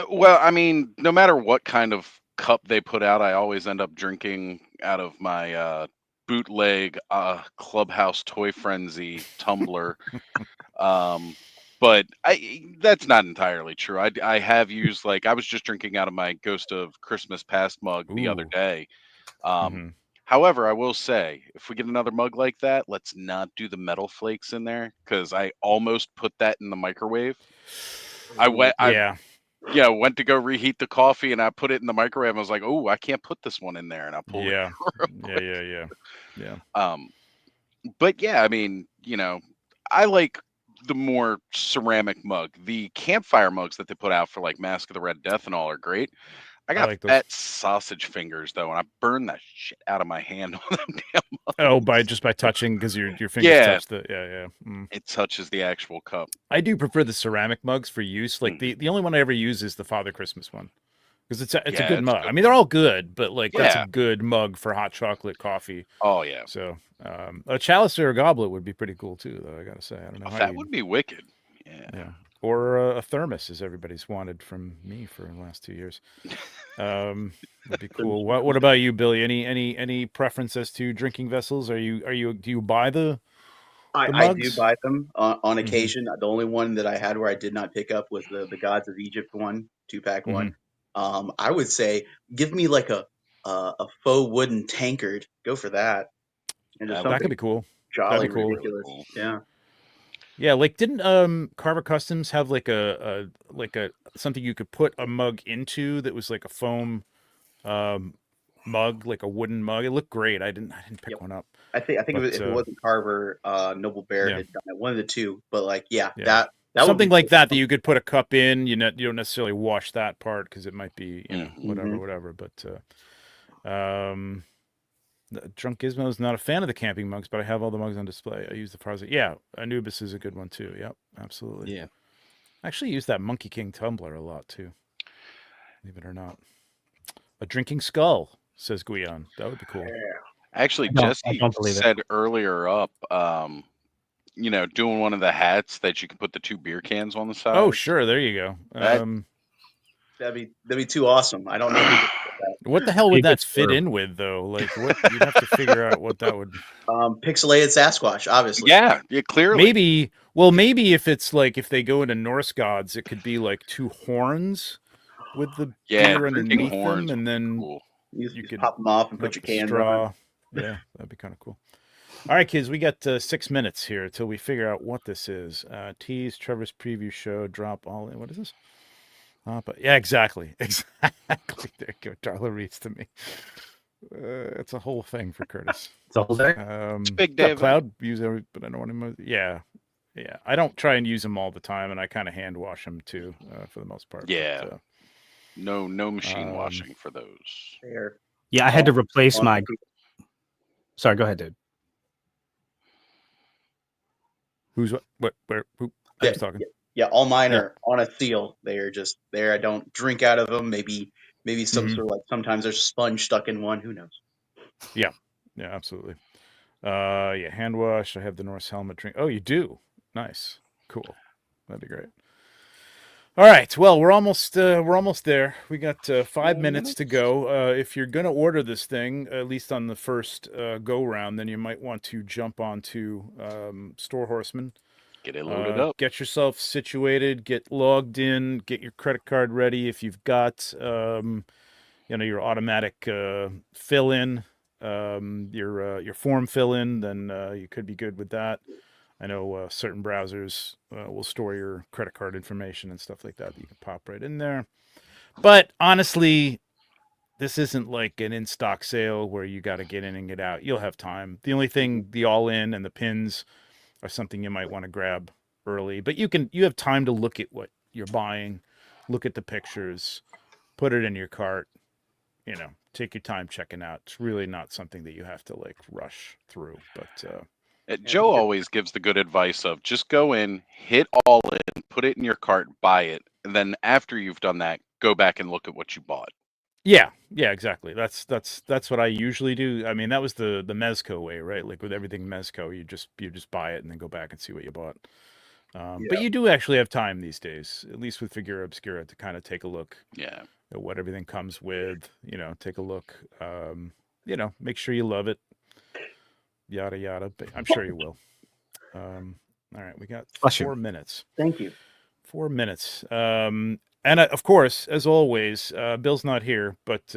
Well, I mean, no matter what kind of cup they put out, I always end up drinking out of my bootleg Clubhouse Toy Frenzy tumbler. But that's not entirely true. I have used I was just drinking out of my Ghost of Christmas Past mug the other day. Mhm. However, I will say, if we get another mug like that, let's not do the metal flakes in there, because I almost put that in the microwave. I Yeah. went to go reheat the coffee, and I put it in the microwave. And I was like, "Oh, I can't put this one in there," and I pulled it. Yeah. real Yeah. quick. Yeah. But yeah, I mean, I like the more ceramic mug. The campfire mugs that they put out for like Mask of the Red Death and all are great. I I got like those. fat sausage fingers though, and I burned that shit out of my hand on them damn Oh, mugs. by touching because your fingers Yeah, touch the yeah. Mm. it touches the actual cup. I do prefer the ceramic mugs for use. Like Mhm. the only one I ever use is the Father Christmas one because it's a Yeah, good it's a mug. I good mean, they're one. all good, but like that's a Yeah. good mug for hot chocolate coffee. Oh yeah. So a chalice or a goblet would be pretty cool too, though. I gotta say, I don't know how That you. would be wicked. Yeah. Yeah, or a thermos, as everybody's wanted from me for the last 2 years. Would be cool. What about you, Billy? Any preference as to drinking vessels? Do you buy the I do mugs? buy them on Hmm. occasion. The only one that I had where I did not pick up was the Gods of Egypt one, 2-pack Hmm. one. I would say give me like a faux wooden tankard. Go for that, and just That would That could something be cool. That'd jolly be cool. really ridiculous. cool. Yeah. Yeah, like didn't Carver Customs have like a something you could put a mug into that was like a foam um mug, like a wooden mug. It looked great. I didn't pick Yep. one up. I think But if it wasn't Carver, Noble Bear yeah, had done it. One of the two. But like, yeah, yeah. that would Something be like cool. that you could put a cup in. You don't necessarily wash that part because it might be, Mhm. whatever. But Drunk Gizmo is not a fan of the camping mugs, but I have all the mugs on display. I use the Farza. Yeah, Anubis is a good one too. Yep, absolutely. Yeah. I actually use that Monkey King tumbler a lot too. Believe it or not. A drinking skull, says Guion. That would be cool. Actually, I Jesse don't believe it. said earlier up, doing one of the hats that you can put the 2 beer cans on the Oh, sides. sure. There you go. That That'd be too awesome. I don't know who did that. What the hell Be a would good that fit serve. in with, though? Like, what you'd have to figure out what that would. Pixelated Sasquatch, obviously. yeah, clearly. Maybe if it's like if they go into Norse gods, it could be like 2 horns with the Yeah, beer drinking underneath them, horns would and be then cool. You you just could pop them off and put have your the cans straw. on. Yeah, that'd be kind of cool. All right, kids, we got 6 minutes here until we figure out what this is. Tease Trevor's preview show. Drop all in. What is this? But yeah, exactly, exactly. There you go. Darla reads to me. It's a whole thing for Curtis. It's a whole day. Big What's day up, event. Cloud? Use every, but I don't want to. Yeah. I don't try and use them all the time, and I kind of hand wash them too, for the most part. Yeah. But, No machine washing for those. There. Yeah, I had to replace On- my. Sorry, go ahead, dude. who's where? Who? Yeah, Who's talking? Yeah, all mine Yeah. are on a seal. They are just there. I don't drink out of them. Maybe some Mhm. sort of like sometimes there's a sponge stuck in one. Who knows? Yeah, absolutely. Yeah, hand wash. I have the Norse helmet drink. Oh, you do? Nice, cool. That'd be great. All right. Well, we're almost there. We got 5 minutes to go. If you're gonna order this thing, at least on the first go round, then you might want to jump onto Store Horseman. Get it loaded up. Get yourself situated. Get logged in. Get your credit card ready. If you've got your automatic fill in, your form fill in, then you could be good with that. I know certain browsers will store your credit card information and stuff like that. You can pop right in there. But honestly, this isn't like an in-stock sale where you got to get in and get out. You'll have time. The only thing, the all-in and the pins are something you might want to grab early. But you have time to look at what you're buying, look at the pictures, put it in your cart. Take your time checking out. It's really not something that you have to like rush through. But Joe always gives the good advice of just go in, hit all in, put it in your cart, buy it, and then after you've done that, go back and look at what you bought. yeah, exactly. That's what I usually do. I mean, that was the Mezco way, right? Like with everything Mezco, you just buy it and then go back and see what you bought. But you do actually have time these days, at least with Figura Obscura, to kind of take a look Yeah. at what everything comes with. Take a look. Make sure you love it. Yada yada. But I'm sure you will. All right, we got 4 minutes. Thank you. 4 minutes. And of course, as always, Bill's not here, but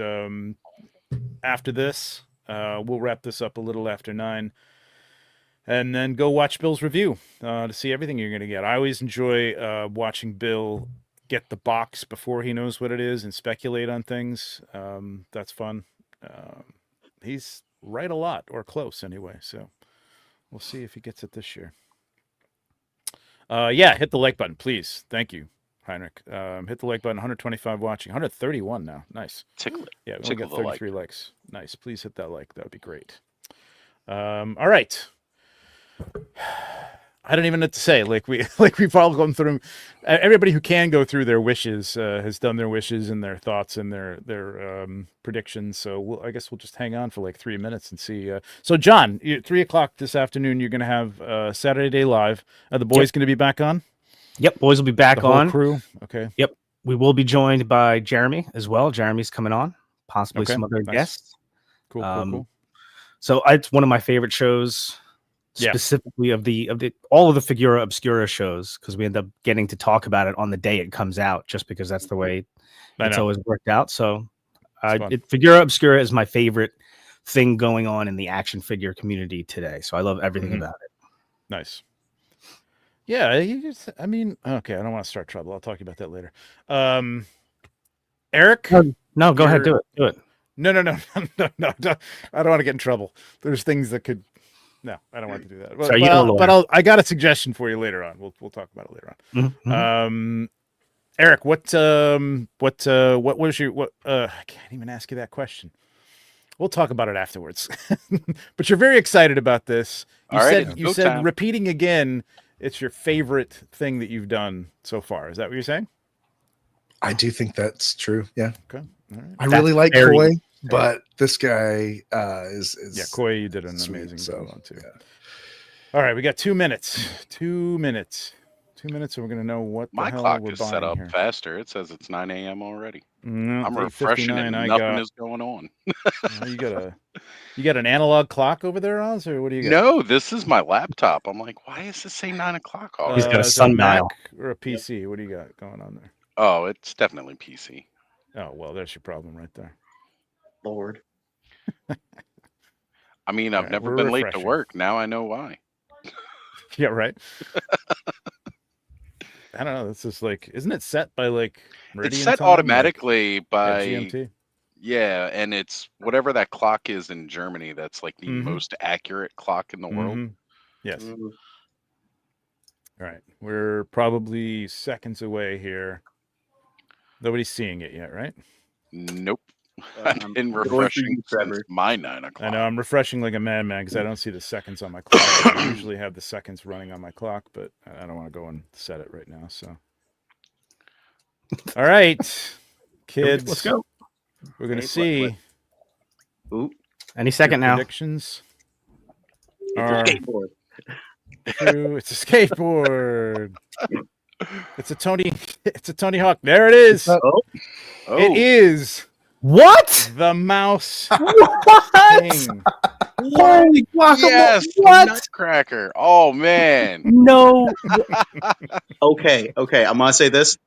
after this. We'll wrap this up a little after 9. And then go watch Bill's review to see everything you're going to get. I always enjoy watching Bill get the box before he knows what it is and speculate on things. That's fun. He's right a lot, or close anyway. So we'll see if he gets it this year. Yeah, hit the like button, please. Thank you, Heinrich. Hit the like button. 125 watching. 131 now. Nice. Tickle it. Yeah, we only Tickle got the like. 33 likes. Nice. Please hit that like. That would be great. All right. I don't even know what to say. We've all gone through. Everybody who can go through their wishes has done their wishes and their thoughts and their predictions. So I guess we'll just hang on for like 3 minutes and see. So John, 3:00 this afternoon, you're going to have Saturday Day Live. Are the boys going to be back on? Yep, boys will be back The whole on. crew. Okay. Yep, we will be joined by Jeremy as well. Jeremy's coming on, possibly Okay, some other nice. guests. Cool. So it's one of my favorite shows. Yeah. Specifically of all of the Figura Obscura shows, because we end up getting to talk about it on the day it comes out, just because that's the way it's always worked out. So Figura Obscura is my favorite thing going on in the action figure community today. So I love everything about it. Nice. Yeah, okay, I don't want to start trouble. I'll talk about that later. Eric? No, go ahead, do it. No. I don't want to get in trouble. There's things that could. No, I don't want to do that. But I got a suggestion for you later on. We'll talk about it later on. Mm-hmm. Eric, what was your I can't even ask you that question. We'll talk about it afterwards. But you're very excited about this. You said repeating again, it's your favorite thing that you've done so far. Is that what you're saying? I do think that's true. Yeah. Okay. All right. I really like Koi, but this guy is Koi, you did an amazing job on too. Yeah. All right, we got 2 minutes. 2 minutes. 2 minutes, and we're gonna know what my the hell clock we're is buying set up here. faster. It says it's 9 a.m. already. No, I'm refreshing it. Nothing is going on. You got an analog clock over there, Oz, or what do you got? No, this is my laptop. I'm like, why is this say 9 o'clock already? He's got a is it sundial Mac or a PC. What do you got going on there? Oh, it's definitely PC. Oh well, there's your problem right there. Lord. I mean, I've never been late to work. Now I know why. Yeah, right. I don't know. This is like, isn't it set by like meridian It's set time? automatically by GMT. Yeah, and it's whatever that clock is in Germany. That's like the most accurate clock in the world. Yes. All right, we're probably seconds away here. Nobody's seeing it yet, right? Nope. I've been refreshing since my 9 o'clock. I know I'm refreshing like a madman because I don't see the seconds on my clock. I usually have the seconds running on my clock, but I don't want to go and set it right now. So, all right, kids, let's go. We're gonna see. Ooh, any second now. Predictions. it's a skateboard. It's a skateboard. It's a Tony Hawk. There it is. It is. What? The Mouse What? King. Holy guacamole! Yes, What? Nutcracker. Oh man. No. Okay. I'm gonna say this.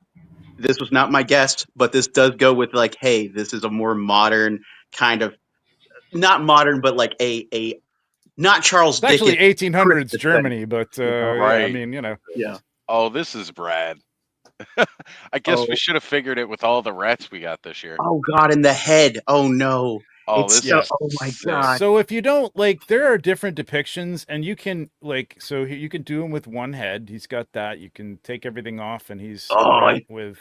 This was not my guess, but this does go with like, hey, this is a more modern kind of, not modern, but like a not Charles It's Dickens. actually 1800s Germany, but Right. I mean, you know. Yeah. Oh, this is Brad. I guess we should have figured it with all the rats we got this year. Oh God, in the head. Oh no. Oh, It's this so, is oh my sick. God. So if you don't like, there are different depictions, and you can like, so you can do him with one head. He's got that. You can take everything off, and he's with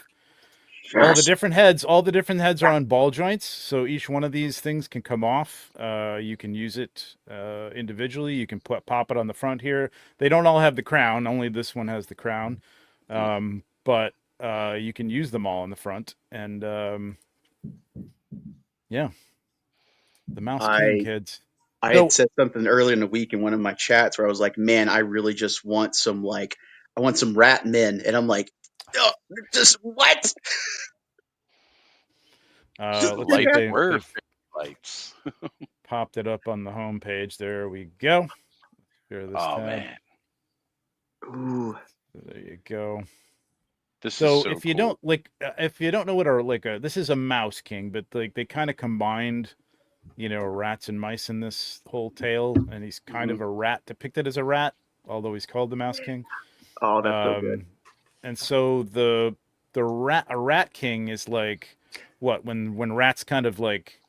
all the different heads. All the different heads are on ball joints, so each one of these things can come off. You can use it individually. You can pop it on the front here. They don't all have the crown. Only this one has the crown, but you can use them all on the front. And yeah, the Mouse King, kids. I had said something earlier in the week in one of my chats where I was like, man, I really just want some I want some rat men. And I'm like, oh, just what? Lights. Popped it up on the home page. There we go. Here, this tab. Man. Ooh. There you go. So if you don't know what this is a Mouse King, but like they kind of combined rats and mice in this whole tale, and he's kind of a rat, depicted as a rat, although he's called the Mouse King. Oh, that's so good. And so a rat king is like what when rats kind of like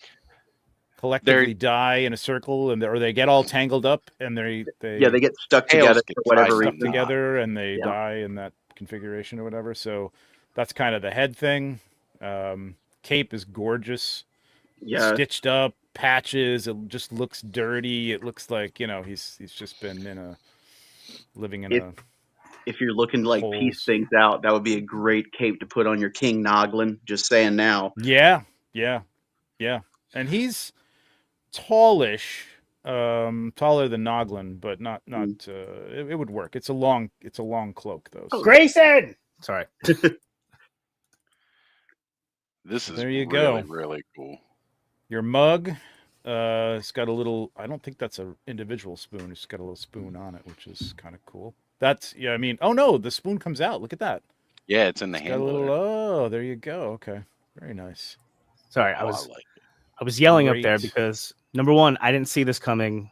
collectively die in a circle, and or they get all tangled up, and they get stuck tails together get for whatever tied reason. together, and they Yeah. die in that configuration or whatever. So that's kind of the head thing. Cape is gorgeous, Yeah, stitched up, patches. It just looks dirty. It looks like he's just been living in a. if you're looking to like holes. piece things out, that would be a great cape to put on your King Noglin. Just saying now. Yeah, and he's tallish, taller than Noglin, but not. It would work. It's a long cloak though. So. Grayson. Sorry. This is There you really, go. really cool. Your mug, it's got a little. I don't think that's an individual spoon. It's got a little spoon on it, which is kind of cool. That's I mean, oh no, the spoon comes out. Look at that. Yeah, it's in the It's got a handle. little. Oh, there you go. Okay, very nice. Sorry, I I like it. was yelling up there Great. because number one, I didn't see this coming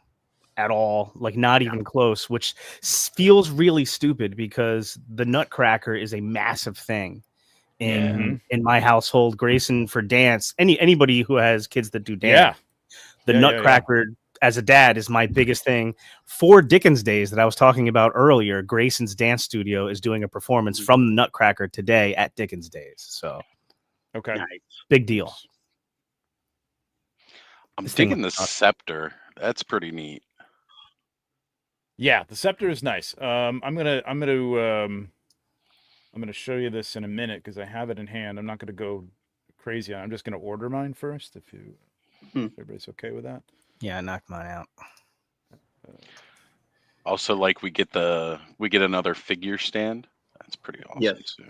at all, like not even close, which feels really stupid because the Nutcracker is a massive thing in my household. Grayson for dance, anybody who has kids that do dance, the Nutcracker as a dad is my biggest thing. For Dickens Days that I was talking about earlier, Grayson's dance studio is doing a performance from the Nutcracker today at Dickens Days. So Okay, Nice. big deal. I'm This thing digging the looks awesome. scepter. That's pretty neat. Yeah, the scepter is nice. I'm gonna show you this in a minute because I have it in hand. I'm not gonna go crazy on it. I'm just gonna order mine first. If everybody's okay with that. Yeah, I knocked mine out. Also, like we get another figure stand. That's pretty awesome Yes. too.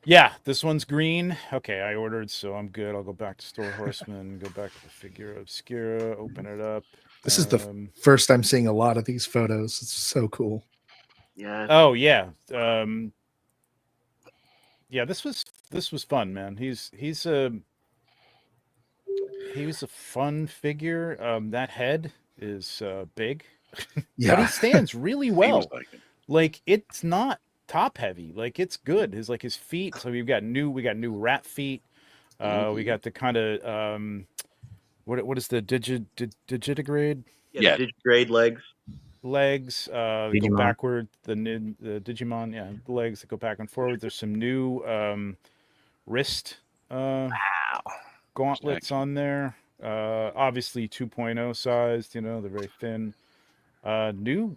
Yeah, this one's green. Okay, I ordered, so I'm good. I'll go back to Store Horseman, go back to the Figura Obscura, open it up. This is the first I'm seeing a lot of these photos. It's so cool. Yeah. Oh yeah. Yeah, this was fun, man. He was a fun figure. That head is big. But he Yeah. stands really well. Seems like it. Like it's not top heavy. Like it's good. His feet. So we got new rat feet. We got the kind of what is the digitigrade Yeah. Digigrade legs. legs? Go Digimon. backward. The Digimon. Yeah, the legs that go back and forward. There's some new wrist gauntlets on there. Obviously 2.0 sized. They're very thin. New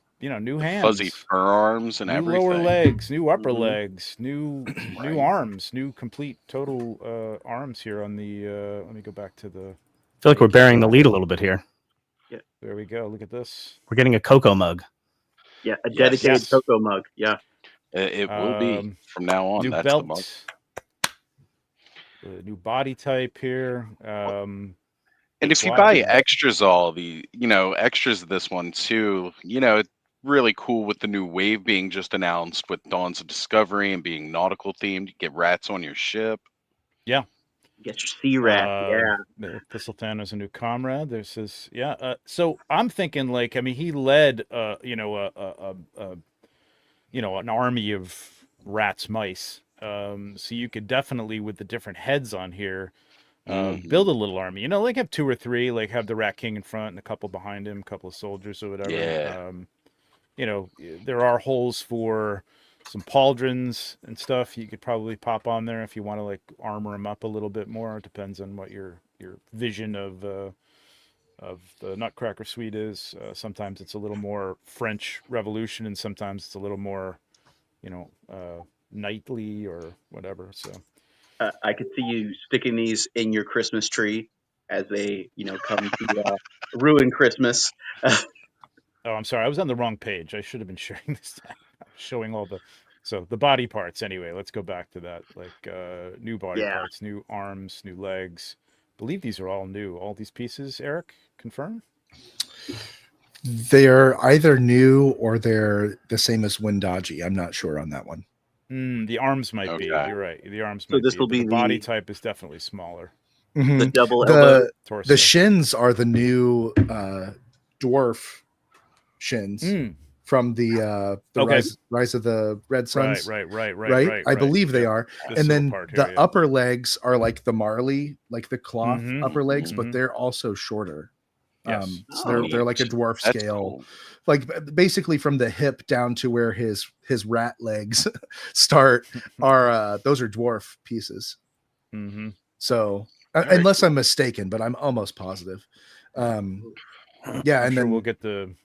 hands. Fuzzy fur arms and new everything. lower legs, new upper Mhm. legs, new arms, new complete total arms here on the. Let me go back to the. I feel like we're bearing the lead a little bit here. There we go. Look at this. We're getting a cocoa mug. Yeah. A dedicated Yes. cocoa mug. Yeah. It will be from now on. New That's belt. the mug. New body type here. And if you Wow. buy extras, extras of this one too, it's really cool with the new wave being just announced with Dawns of Discovery and being nautical themed. You get rats on your ship. Get your sea rat. The Thistlethan is a new comrade. There's his so I'm thinking he led an army of rats, mice. So you could definitely, with the different heads on here, build a little army. Have 2 or 3, have the Rat King in front and a couple behind him, a couple of soldiers or whatever. Yeah. There are holes for some pauldrons and stuff you could probably pop on there if you want to armor them up a little bit more. It depends on what your vision of the Nutcracker suite is. Sometimes it's a little more French Revolution, and sometimes it's a little more, knightly or whatever. So I could see you sticking these in your Christmas tree as they, come to ruin Christmas. Oh, I'm sorry. I was on the wrong page. I should have been sharing this. Showing all the body parts. Anyway, let's go back to that. New body parts, new arms, new legs. I believe these are all new. All these pieces, Eric, confirm? They're either new or they're the same as Windaji. I'm not sure on that one. The arms might be. Okay. You're right. The arms So might this be. will But be the body the- type is definitely smaller. Mhm. The double elbow. torso. The shins are the new dwarf shins from the Okay. Rise of the Red Suns. Right. I believe they Yep. are. This And little then part the here, yeah. upper legs are like the Marley, like the cloth Mhm. upper legs, Mhm. but they're also shorter. Yes. So they're like a dwarf That's scale, cool. like basically from the hip down to where his rat legs start are those are dwarf pieces. Mm-hmm. So Very unless cool. I'm mistaken, but I'm almost positive. Yeah, I'm and sure then we'll get the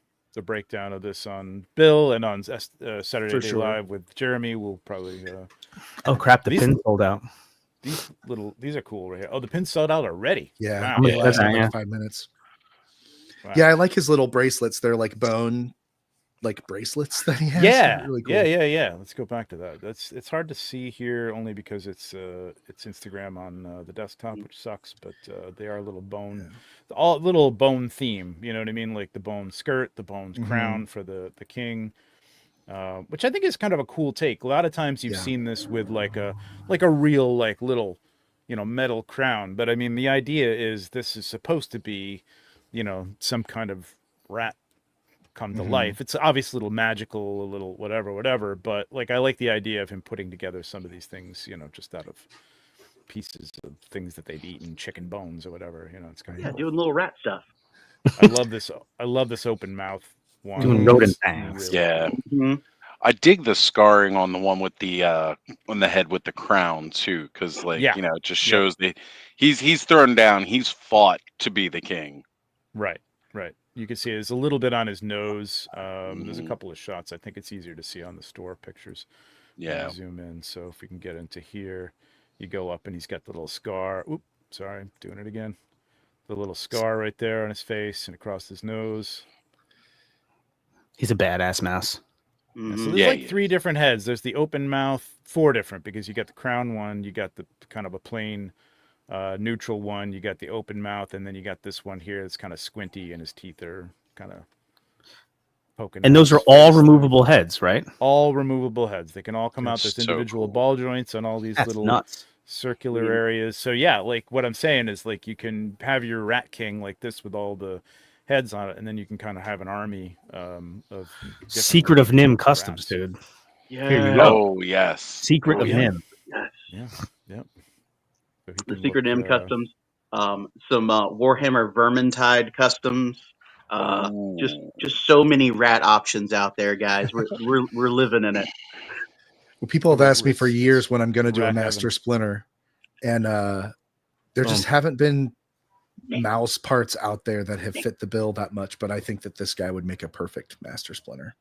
breakdown of this on Bill and on Saturday For Day sure. Live with Jeremy. We'll probably Oh crap! The These- pin sold out. these are cool right here. Oh, the pins sold out already. yeah, Wow. I'm they gonna lasted check that, like yeah. 5 minutes. Wow. Yeah, I like his little bracelets. They're like bone, like bracelets that he has. Yeah, They're really cool. yeah. Let's go back to that. It's hard to see here only because it's Instagram on the desktop, which sucks. But they are a little bone, all little bone theme. You know what I mean? Like the bone skirt, the bone crown for the king, which I think is kind of a cool take. A lot of times you've seen this with like a real like little, metal crown. But I mean, the idea is this is supposed to be, some kind of rat come to life. It's obviously a little magical, a little whatever, but like I like the idea of him putting together some of these things, just out of pieces of things that they've eaten, chicken bones or whatever. It's kind of Yeah, cool. doing little rat stuff. I love this open mouth one. Doing rodent It's things. really Yeah. cool. Mm-hmm. I dig the scarring on the one with the on the head with the crown too, because like Yeah. it just shows that he's thrown down. He's fought to be the king. Right. You can see there's a little bit on his nose. There's a couple of shots. I think it's easier to see on the store pictures. Yeah. Zoom in. So if we can get into here, you go up and he's got the little scar. Oop, sorry, I'm doing it again. The little scar right there on his face and across his nose. He's a badass mouse. So there's Yeah, like he 3 different heads. There's the open mouth, 4 different because you got the crown one, you got the kind of a plain neutral one, you got the open mouth, and then you got this one here that's kind of squinty and his teeth are kind of poking. And out those his are all face. removable heads, right? All removable heads. They can all come out. There's so individual cool. ball joints on all these That's little nuts. circular areas. So yeah, like what I'm saying is like you can have your Rat King like this with all the heads on it, and then you can kind of have an army of different Secret of Nim Customs, rats. dude. Yeah. Here you go. Oh yes. Secret of yeah. Nim. Yes. Yeah. So he The can Secret look, Nim Customs. Some Warhammer Vermintide Customs. Just so many rat options out there, guys. We're living in it. Well, people have asked me for It's years when I'm going to do a rat Master heaven. Splinter, and there just haven't been mouse parts out there that have fit the bill that much. But I think that this guy would make a perfect Master Splinter.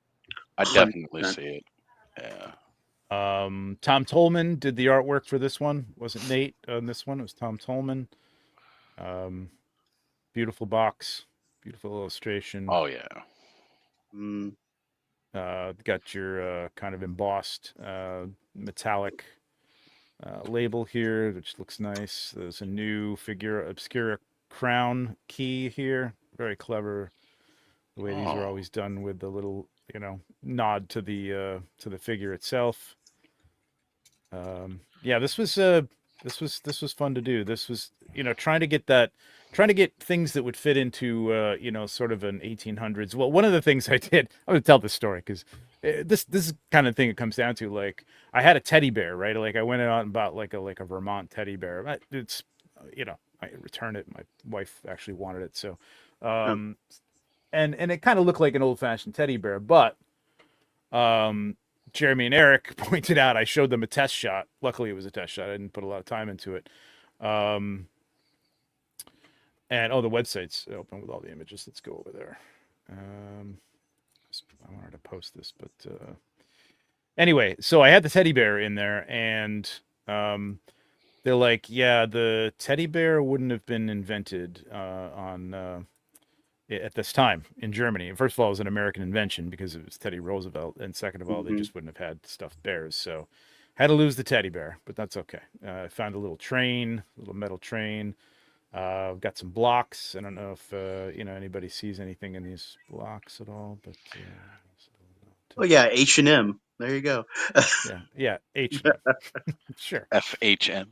I definitely see it. Yeah. Tom Tolman did the artwork for this one. Wasn't Nate on this one? It was Tom Tolman. Beautiful box, beautiful illustration. Oh yeah. Got your kind of embossed metallic label here, which looks nice. There's a new Figura Obscura crown key here. Very clever. The way these are always done with the little, nod to the figure itself. Yeah, this was fun to do. This was, trying to get things that would fit into, sort of an 1800s. Well, one of the things I did, I'm going to tell this story because this is kind of thing it comes down to. Like, I had a teddy bear, right? Like, I went out and bought like a Vermont teddy bear. It's, I returned it. My wife actually wanted it, so, and it kind of looked like an old fashioned teddy bear, but, Jeremy and Eric pointed out, I showed them a test shot. Luckily, it was a test shot. I didn't put a lot of time into it. And the website's open with all the images. Let's go over there. I wanted to post this, but anyway, so I had the teddy bear in there, and they're like, yeah, the teddy bear wouldn't have been invented at this time in Germany. First of all, it was an American invention because it was Teddy Roosevelt, and second of all, they just wouldn't have had stuffed bears. So, had to lose the teddy bear, but that's okay. I found a little metal train. Got some blocks. I don't know if anybody sees anything in these blocks at all, but oh yeah, H&M. There you go. yeah, H. Sure. FHM.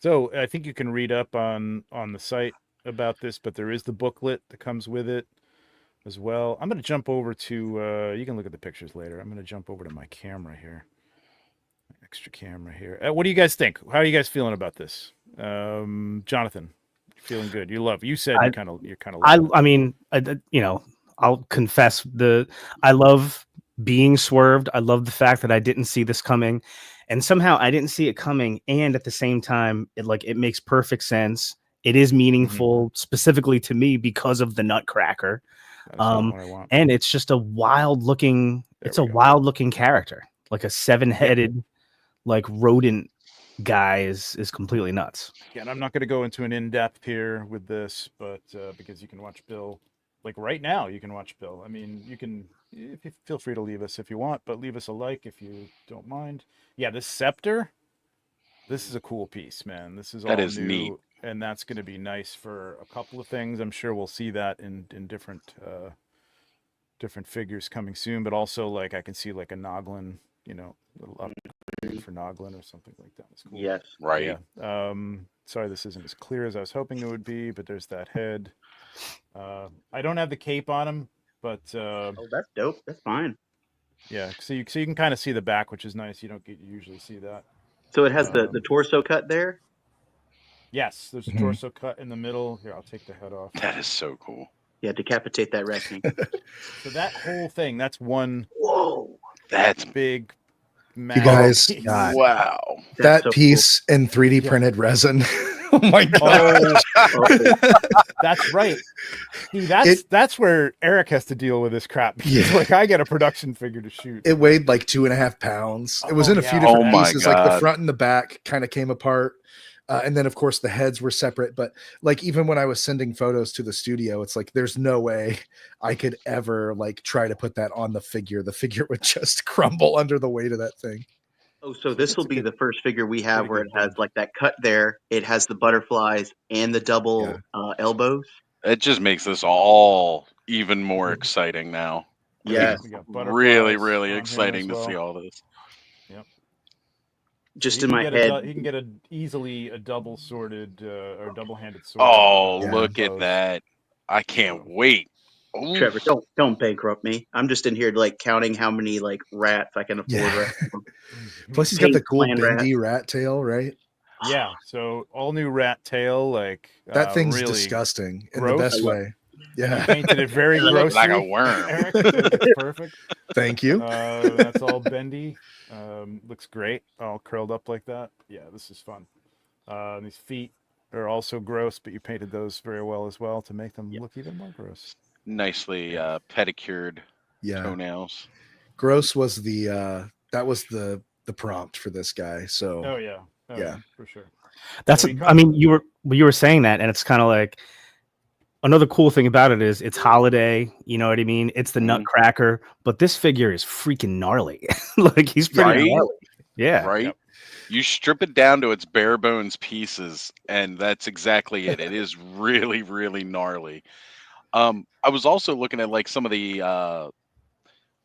So I think you can read up on the site about this, but there is the booklet that comes with it as well. I'm going to jump over to. You can look at the pictures later. I'm going to jump over to my camera here. Extra camera here. What do you guys think? How are you guys feeling about this? Jonathan, feeling good. You said I- you're kind of loving it. I mean, you know, I'll confess I love being swerved. I love the fact that I didn't see this coming, and somehow I didn't see it coming. And at the same time, it makes perfect sense. It is meaningful specifically to me because of the Nutcracker. That's not what I want. And it's just a wild looking. There It's we a go. wild looking character, like a 7-headed, like rodent guy is completely nuts. Again, I'm not going to go into an in-depth here with this, but because you can watch Bill, like right now, you can watch Bill. I mean, you can feel free to leave us if you want, but leave us a like if you don't mind. Yeah, this scepter, this is a cool piece, man. This is all That is new, neat. and that's going to be nice for a couple of things. I'm sure we'll see that in different different figures coming soon, but also like I can see like a Noglin, little upgrade for Noglin or something like that. It's cool. Yes. Right. Yeah. Sorry, this isn't as clear as I was hoping it would be, but there's that head. I don't have the cape on him, but Oh, that's dope. That's fine. yeah. So you can kind of see the back, which is nice. You usually see that. So it has the torso cut there. Yes, there's a Mhm. torso cut in the middle. Here, I'll take the head off. That is so cool. Yeah, decapitate that reckoning. So that whole thing, that's one Whoa. That's big. You guys, piece. God. wow. that That's so piece in 3D Yeah. printed resin. Oh my god. Oh, that's right. See, that's where Eric has to deal with this crap. Because, Yeah. like, I get a production figure to shoot. It weighed like 2.5 pounds. It was Oh, in a yeah. few different Oh my pieces. Like the God. front and the back kind of came apart. And then, of course, the heads were separate. But like, even when I was sending photos to the studio, it's like, there's no way I could ever like try to put that on the figure. The figure would just crumble under the weight of that thing. Oh, so this will It's a be good- the first figure we have pretty where good it has bend. like that cut there. It has the butterflies and the double elbows. It just makes this all even more exciting now. Yes. We got Really, butterflies really on him exciting as to well. see all this. Just He in can my get head. he can get easily a double-sworded or double-handed sword. Oh, Yeah. look at that. I can't wait. Ooh. Trevor, don't bankrupt me. I'm just in here like counting how many like rats I can afford. Yeah. Right now. Plus, he's got the Paint cool plan bendy rat tail, right? Yeah, so all new rat tail, like That thing's really disgusting in gross. the best I love- way. You Yeah. painted it very It looks grossly, like a worm. Eric. It's perfect. Thank you. That's all bendy. Looks great, all curled up like that. Yeah, this is fun. These feet are also gross, but you painted those very well as well to make them look even more gross. Nicely pedicured Yeah. toenails. Gross was the that was the prompt for this guy. So Oh yeah, Yeah. for sure. That's There you I go. mean, you were saying that, and it's kind of like another cool thing about it is it's holiday. You know what I mean? It's the Mhm. Nutcracker, but this figure is freaking gnarly. Like he's pretty Right? gnarly. Yeah. Right? Yep. You strip it down to its bare bones pieces, and that's exactly it. It is really, really gnarly. I was also looking at like some of the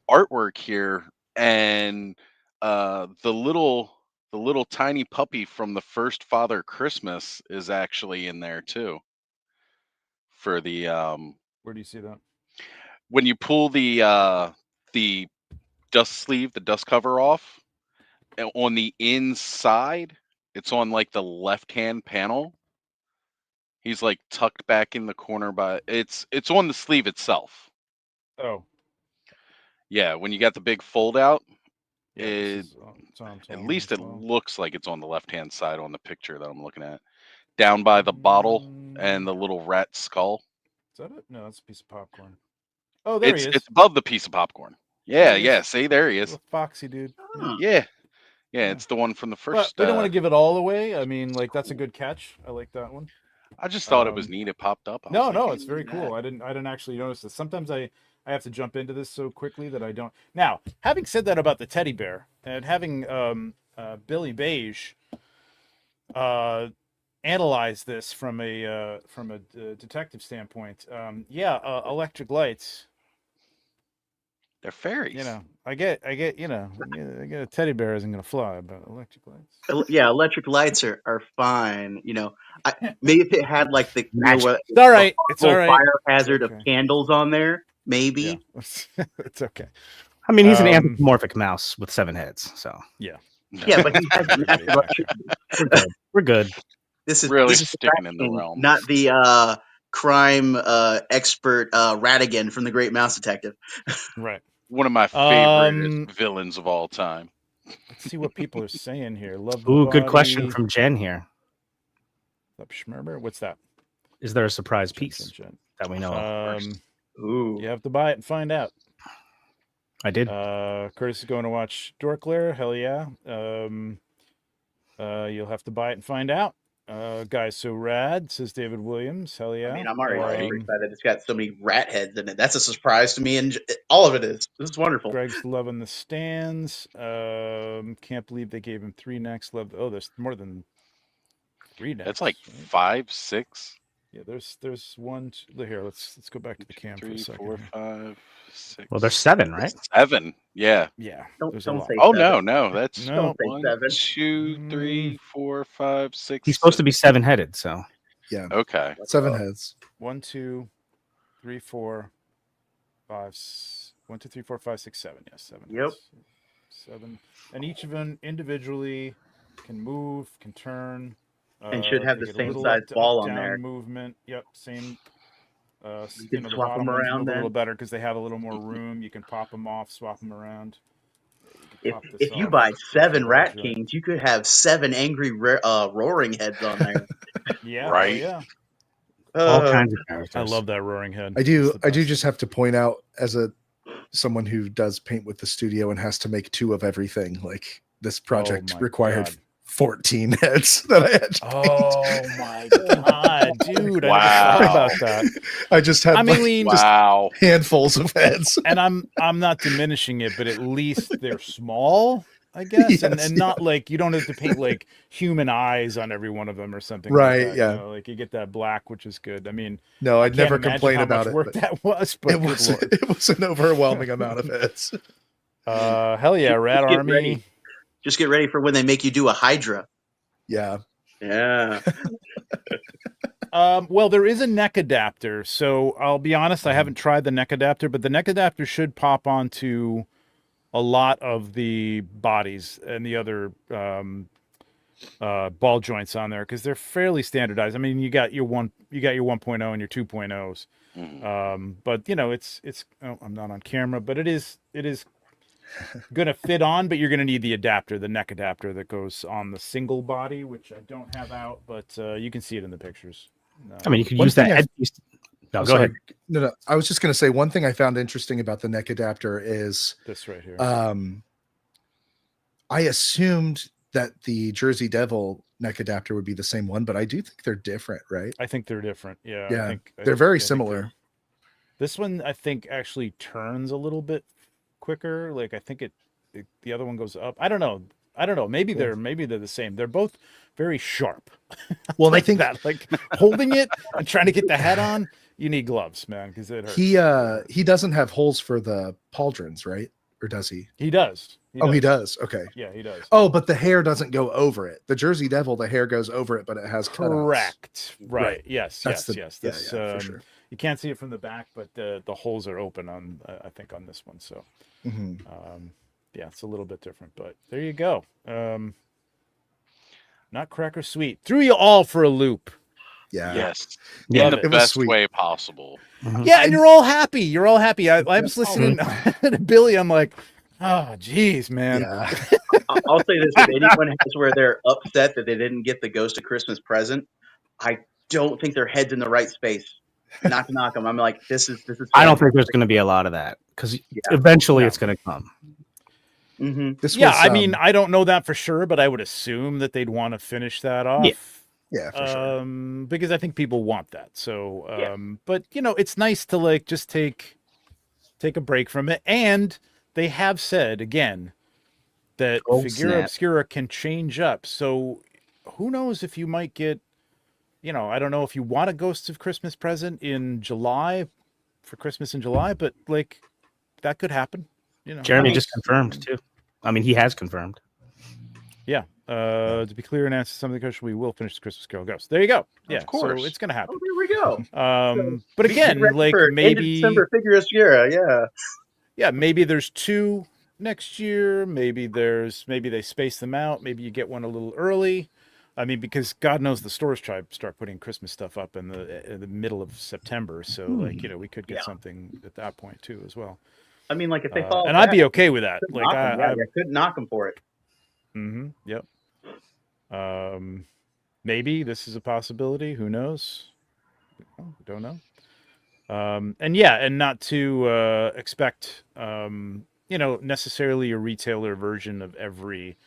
artwork here, and the little tiny puppy from the first Father Christmas is actually in there too. For the Where do you see that? when you pull the dust sleeve, the dust cover off, on the inside, it's on like the left hand panel. He's like tucked back in the corner, but it's on the sleeve itself. Oh, Yeah, when you got the big fold out, yeah. This is it's on at Tom least as it well. looks like it's on the left hand side on the picture that I'm looking at. Down by the bottle and the little rat skull. Is that it? No, that's a piece of popcorn. Oh, there he is. It's above the piece of popcorn. Yeah, There he yeah. is. See, there he is. Little foxy dude. Huh. Yeah. Yeah, Yeah. it's the one from the But first. we don't want to give it all away. I mean, like that's a good catch. I like that one. I just thought it was um, neat. It popped up. I No, was no, thinking, it's very "Look at cool. that." I didn't actually notice this. Sometimes I have to jump into this so quickly that I don't. Now, having said that about the teddy bear and having Billy Beige analyze this from a detective standpoint, electric lights They're fairies. You know, I get, you know, I get a teddy bear isn't gonna fly, but electric lights. Yeah, electric lights are fine. You know, maybe if it had like the Magic. It's all right. the It's all right. fire hazard okay. of candles on there, maybe. Yeah, it's okay. I mean, he's an Um, anthropomorphic mouse with 7 heads, so Yeah, but he has Everybody we're good. We're good. Really this is the sticking Rat in the King, realm. not the crime expert Ratigan from the Great Mouse Detective. right. One of my favorite Um, villains of all time. Let's see what people are saying here. Love the Ooh, good question body. from Jen here. Schmerber. What's that? Is there a surprise Jen, piece Jen. that we know of? Ooh, You have to buy it and find out. I did. Curtis is going to watch Dorklair. Hell yeah. You'll have to buy it and find out. Guys, so rad, says David Williams. Hell yeah. I mean, I'm already super Um, excited. It's got so many rat heads in it. That's a surprise to me, and all of it is. This is wonderful. Greg's loving the stands. Can't believe they gave him 3 necks. Love. Oh, there's more than 3 necks. That's like right? 5, 6, Yeah, there's one. Here, let's go back to the cam for a 3, second. 4, here. 5, 6. Well, there's 7, right? 7. Yeah. Yeah, Don't there's don't a lot. say Oh seven. no, that's No. Don't say 1, seven. 2, 3, 4, 5, 6. He's supposed to be 7-headed, so Okay. 7 heads. 1, 2, 3, 4, 5. 1, 2, 3, 4, 5, 6, 7. Yes, 7. Yep. 7, and each of them individually can move, can turn, And should have they the get a same little size up, ball up, on down there. movement. Yep, same. You You can know, the swap bottom them ones around move a little then. better because they have a little more room. You can pop them off, swap them around. You can pop this If you off, buy put 7 your Rat joint. Kings, you could have 7 angry roaring heads on there. Yeah, Right. Oh, yeah. all Uh, kinds of characters. I love that roaring head. I It's do. the I do best. just have to point out, as someone who does paint with the studio and has to make 2 of everything, like this project my required God. 14 heads that I had to paint. Oh my god, dude! I never thought Wow. about that. I just had I like, mean, just Wow. handfuls of heads. and I'm not diminishing it, but at least they're small, I guess, Yes, and not like you don't have to paint like human eyes on every one of them or something Right, like that. yeah. You know, like you get that black, which is good. I mean, No, I I'd can't never imagine complain how about much it. work But that was, but it good was lord. it was an overwhelming amount of heads. Hell yeah, Rat Just get Army. ready. Just get ready for when they make you do a Hydra. Yeah. Yeah. Well, there is a neck adapter, so I'll be honest, I haven't tried the neck adapter, but the neck adapter should pop onto a lot of the bodies and the other ball joints on there because they're fairly standardized. I mean, you got your 1.0 and your 2.0s, Mhm. but you know, it's. Oh, I'm not on camera, but it is gonna fit on, but you're gonna need the adapter, the neck adapter that goes on the single body, which I don't have out, but you can see it in the pictures. I mean, you could One use that thing I- headpiece. No, I'm go sorry. ahead. No, I was just going to say one thing I found interesting about the neck adapter is This right here. I assumed that the Jersey Devil neck adapter would be the same one, but I do think they're different, right? I think they're different. Yeah, Yeah, I think they're very I think similar. this one, I think, actually turns a little bit quicker. Like I think the other one goes up. I don't know. Maybe Yeah. they're the same. They're both very sharp. Well, and I Like think that, like holding it and trying to get the head on, you need gloves, man, because it hurts. he doesn't have holes for the pauldrons, right? Or does he? He does. He does. Okay. Yeah, he does. Oh, but the hair doesn't go over it. The Jersey Devil, the hair goes over it, but it has cutouts. Correct. Right. Right. Yes. That's Yes. the- This, yeah, for sure. You can't see it from the back, but the holes are open on. I think on this one. So, Mhm. yeah, it's a little bit different, but there you go. Nutcracker Sweet threw you all for a loop. Yeah. Yes. Yeah, In the it was best sweet. way possible. Mhm. Yeah, and you're all happy. You're all happy. I was listening to Billy. I'm like, oh, geez, man. Yeah. I'll say this: if anyone has where they're upset that they didn't get the Ghost of Christmas Present, I don't think their head's in the right space. Not to knock them. I'm like, this is. I don't think there's going to be a lot of that because Yeah. eventually No. it's going to come. Mm-hmm. This Yeah, was, I mean, I don't know that for sure, but I would assume that they'd want to finish that off. yeah, for sure. Because I think people want that. So, Yeah. but you know, it's nice to like just take a break from it. And they have said again that Oh, Figura snap. Obscura can change up. So, who knows if you might get, you know, I don't know if you want a Ghost of Christmas Present in July for Christmas in July, but like that could happen. you know, Jeremy who just knows? confirmed too. I mean, he has confirmed. Yeah. To be clear and answer some of the questions, we will finish the Christmas Carol Ghost. There you go. Yeah. Of course. So it's gonna Oh, happen. there we go. But Be again, ready like for end of maybe, December Figura Obscura. Yeah. maybe there's 2 next year. Maybe they space them out. Maybe you get one a little early. I mean, because God knows the stores start putting Christmas stuff up in the middle of September. So like, we could get Yeah. something at that point too as well. I mean, like if they fall And back, I'd be okay with that. couldn't Like knock 'em. Yeah, I you couldn't knock them for it. Yep. Maybe this is a possibility. Who knows? Don't know. And not to expect necessarily a retailer version of every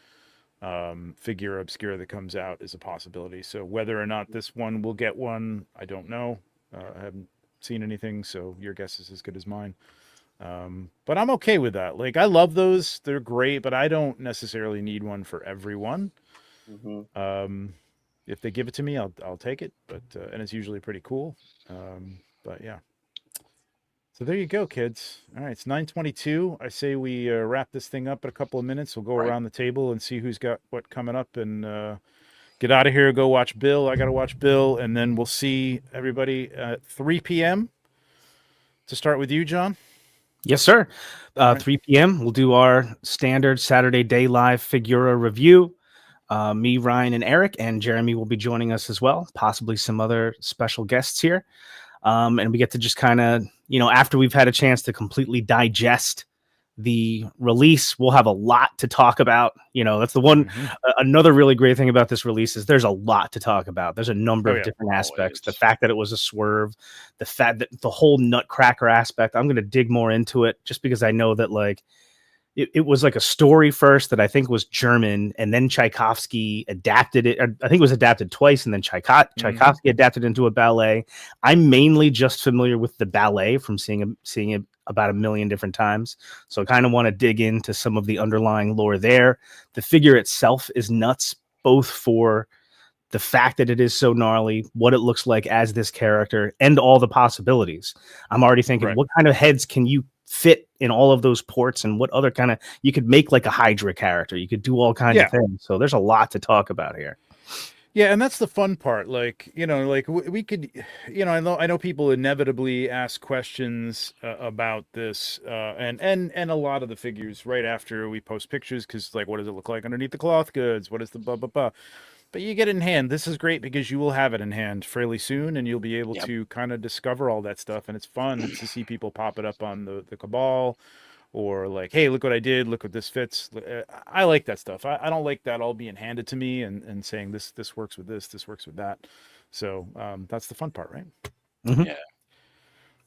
Figura Obscura that comes out is a possibility. So whether or not this one will get one, I don't know. I haven't seen anything, so your guess is as good as mine. But I'm okay with that. Like I love those; they're great, but I don't necessarily need one for everyone. Mm-hmm. If they give it to me, I'll take it. But and it's usually pretty cool. But yeah. So there you go, kids. All right, it's 9:22. I say we wrap this thing up in a couple of minutes. We'll go around the table and see who's got what coming up, and get out of here. Go watch Bill. I got to watch Bill, and then we'll see everybody at 3 p.m. To start with you, John. Yes, sir. Right. 3 p.m. We'll do our standard Saturday Day Live Figura review. Me, Ryan, and Eric, and Jeremy will be joining us as well. Possibly some other special guests here. And we get to just kind of, after we've had a chance to completely digest the release, we'll have a lot to talk about. That's the one. Another really great thing about this release is there's a lot to talk about. There's a number of different aspects. The fact that it was a swerve, the fact that the whole Nutcracker aspect, I'm going to dig more into it just because I know that like it was like a story first that I think was German, and then Tchaikovsky adapted it. I think it was adapted twice, and then Tchaikovsky adapted into a ballet. I'm mainly just familiar with the ballet from seeing it about 1 million different times. So I kind of want to dig into some of the underlying lore there. The figure itself is nuts, both for the fact that it is so gnarly, what it looks like as this character, and all the possibilities. I'm already thinking, what kind of heads can you fit in all of those ports, and what other kind of, you could make like a Hydra character, you could do all kinds of things. So there's a lot to talk about here. Yeah, and that's the fun part. Like, we could, I know people inevitably ask questions about this, and a lot of the figures right after we post pictures, because like, what does it look like underneath the cloth goods? What is the blah blah blah? But you get it in hand. This is great because you will have it in hand fairly soon, and you'll be able to kind of discover all that stuff. And it's fun to see people pop it up on the Cabal, or like, hey, look what I did. Look what this fits. I like that stuff. I don't like that all being handed to me and saying this works with this works with that. So that's the fun part, right? Mm-hmm.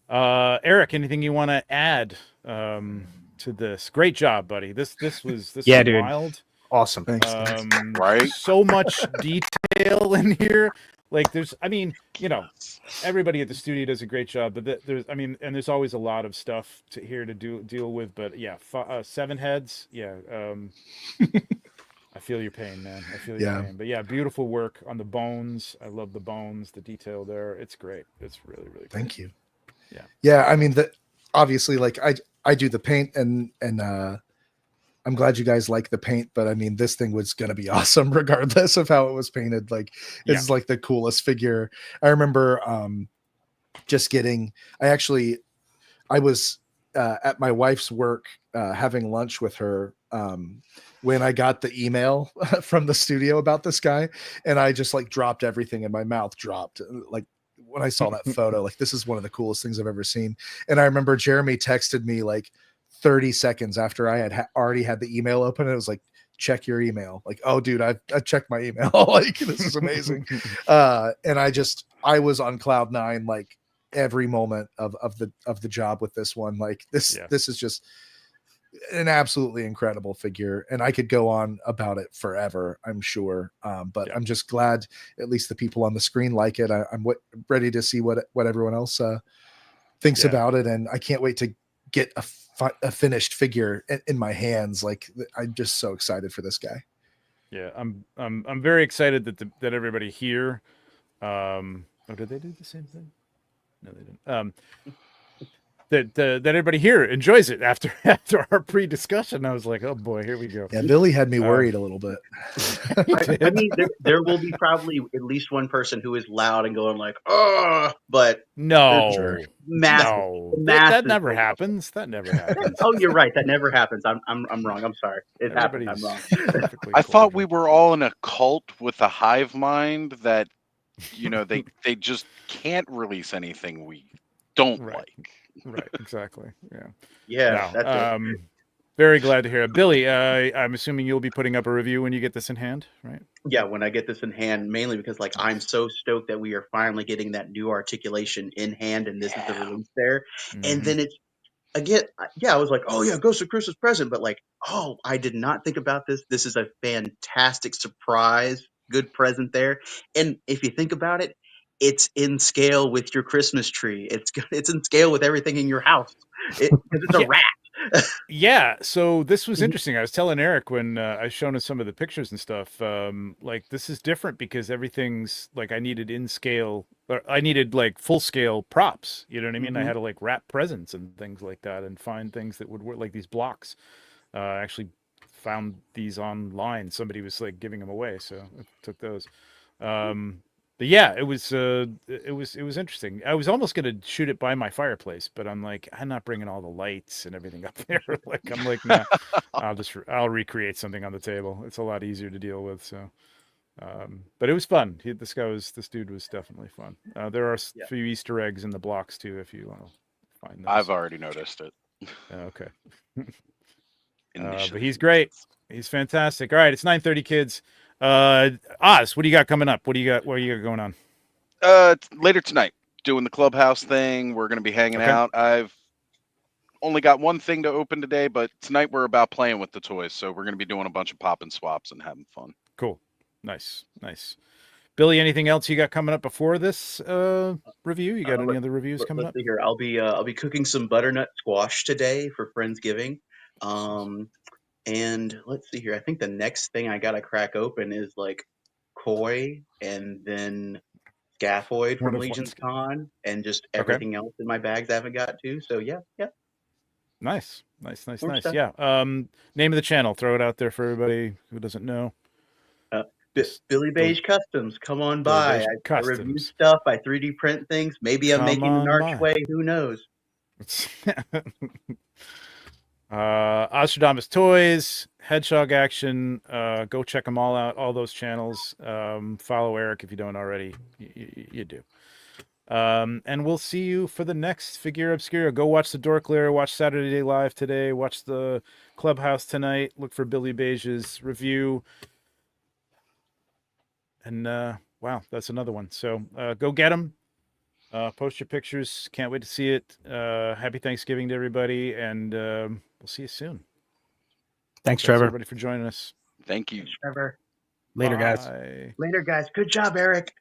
Yeah. Eric, anything you want to add to this? Great job, buddy. This was dude. wild. Awesome. Thanks. Right? So much detail in here. Like there's, everybody at the studio does a great job, but there's always a lot of stuff to deal with. But yeah, 7 heads. Yeah. I feel your pain, man. I feel your pain. But yeah, beautiful work on the bones. I love the bones, the detail there. It's great. It's really, really great. Thank you. Yeah. Yeah. I mean, obviously, like I do the paint, and I'm glad you guys like the paint, but I mean, this thing was going to be awesome regardless of how it was painted. Like, it's like the coolest figure. I remember I was at my wife's work having lunch with her when I got the email from the studio about this guy, and I just like dropped everything, and my mouth dropped. Like, when I saw that photo, like, this is one of the coolest things I've ever seen. And I remember Jeremy texted me like 30 seconds after I had already had the email open. And it was like, check your email. Like, oh dude, I checked my email. Like, this is amazing. And I was on cloud 9, like every moment of the job with this one. Like this is just an absolutely incredible figure, and I could go on about it forever, I'm sure. But I'm just glad at least the people on the screen like it. I'm ready to see what everyone else thinks about it, and I can't wait to get a finished figure in my hands. Like, I'm just so excited for this guy. Yeah, I'm very excited that everybody here. Did they do the same thing? No, they didn't. that everybody here enjoys it after our pre-discussion. I was like, oh boy, here we go. Yeah, Billy had me worried a little bit. He I did. mean, there will be probably at least one person who is loud and going like, "Oh," but No, Sure. massive, no, that massive. never happens. That never happens. Oh, you're right. That never happens. I'm wrong. I'm sorry. It happened. I'm wrong. Perfectly I thought we cordial. were all in a cult with a hive mind that, they just can't release anything we don't Right. like. Right, exactly. Yeah. Yeah, No, that's it. very glad to hear it. Billy, I'm assuming you'll be putting up a review when you get this in hand, right? Yeah, when I get this in hand, mainly because like I'm so stoked that we are finally getting that new articulation in hand, and this is the release there. And Mhm. then it's again, yeah, I was like, oh yeah, Ghost of Christmas Present, but like, oh, I did not think about this. This is a fantastic surprise, good present there. And if you think about it, it's in scale with your Christmas tree. It's in scale with everything in your house. Because it's a Yeah. rat. Yeah, so this was Mhm. interesting. I was telling Eric when I was showing him some of the pictures and stuff. Like this is different because everything's like I needed in scale, or I needed like full scale props. You know what I mean? I Mhm. had to like wrap presents and things like that, and find things that would work, like these blocks. I actually found these online. Somebody was like giving them away, so I took those. But yeah, it was interesting. I was almost gonna shoot it by my fireplace, but I'm like, I'm not bringing all the lights and everything up there. Like I'm like, nah, I'll recreate something on the table. It's a lot easier to deal with. So, but it was fun. This dude was definitely fun. There are a Yeah. few Easter eggs in the blocks too, if you want to find those. I've already noticed it. Okay. But Initially. he's great. He's fantastic. All right, it's 9:30, kids. Oz, what do you got coming up? What do you got? What do you got going on? Later tonight, doing the clubhouse thing. We're gonna be hanging Okay. out. I've only got one thing to open today, but tonight we're about playing with the toys, so we're gonna be doing a bunch of pop and swaps and having fun. Cool. Nice. Billy, anything else you got coming up before this review? You got any other reviews coming Let's up? see here. I'll be cooking some butternut squash today for Friendsgiving. And let's see here. I think the next thing I gotta crack open is like koi and then scaphoid One from of Legion's ones. Con and just Okay. everything else in my bags I haven't got to. So yeah. Nice. More stuff. Yeah. Name of the channel. Throw it out there for everybody who doesn't know. Just Billy Beige Customs, come on Billy by. Beige I review Customs. stuff. I 3D print things. Maybe I'm Come making an on by. archway. Who knows? Ostradamus Toys, Hedgehog Action. Go check them all out. All those channels. Follow Eric if you don't already. You do. And we'll see you for the next Figura Obscura. Go watch the Dork Lair. Watch Saturday Day Live today. Watch the Clubhouse tonight. Look for Billy Beige's review. And wow, that's another one. So go get them. Post your pictures. Can't wait to see it. Happy Thanksgiving to everybody, and we'll see you soon. Thanks, Trevor. Everybody for joining us. Thank you. Thanks, Trevor. Later, guys. Bye. Later, guys. Good job, Eric.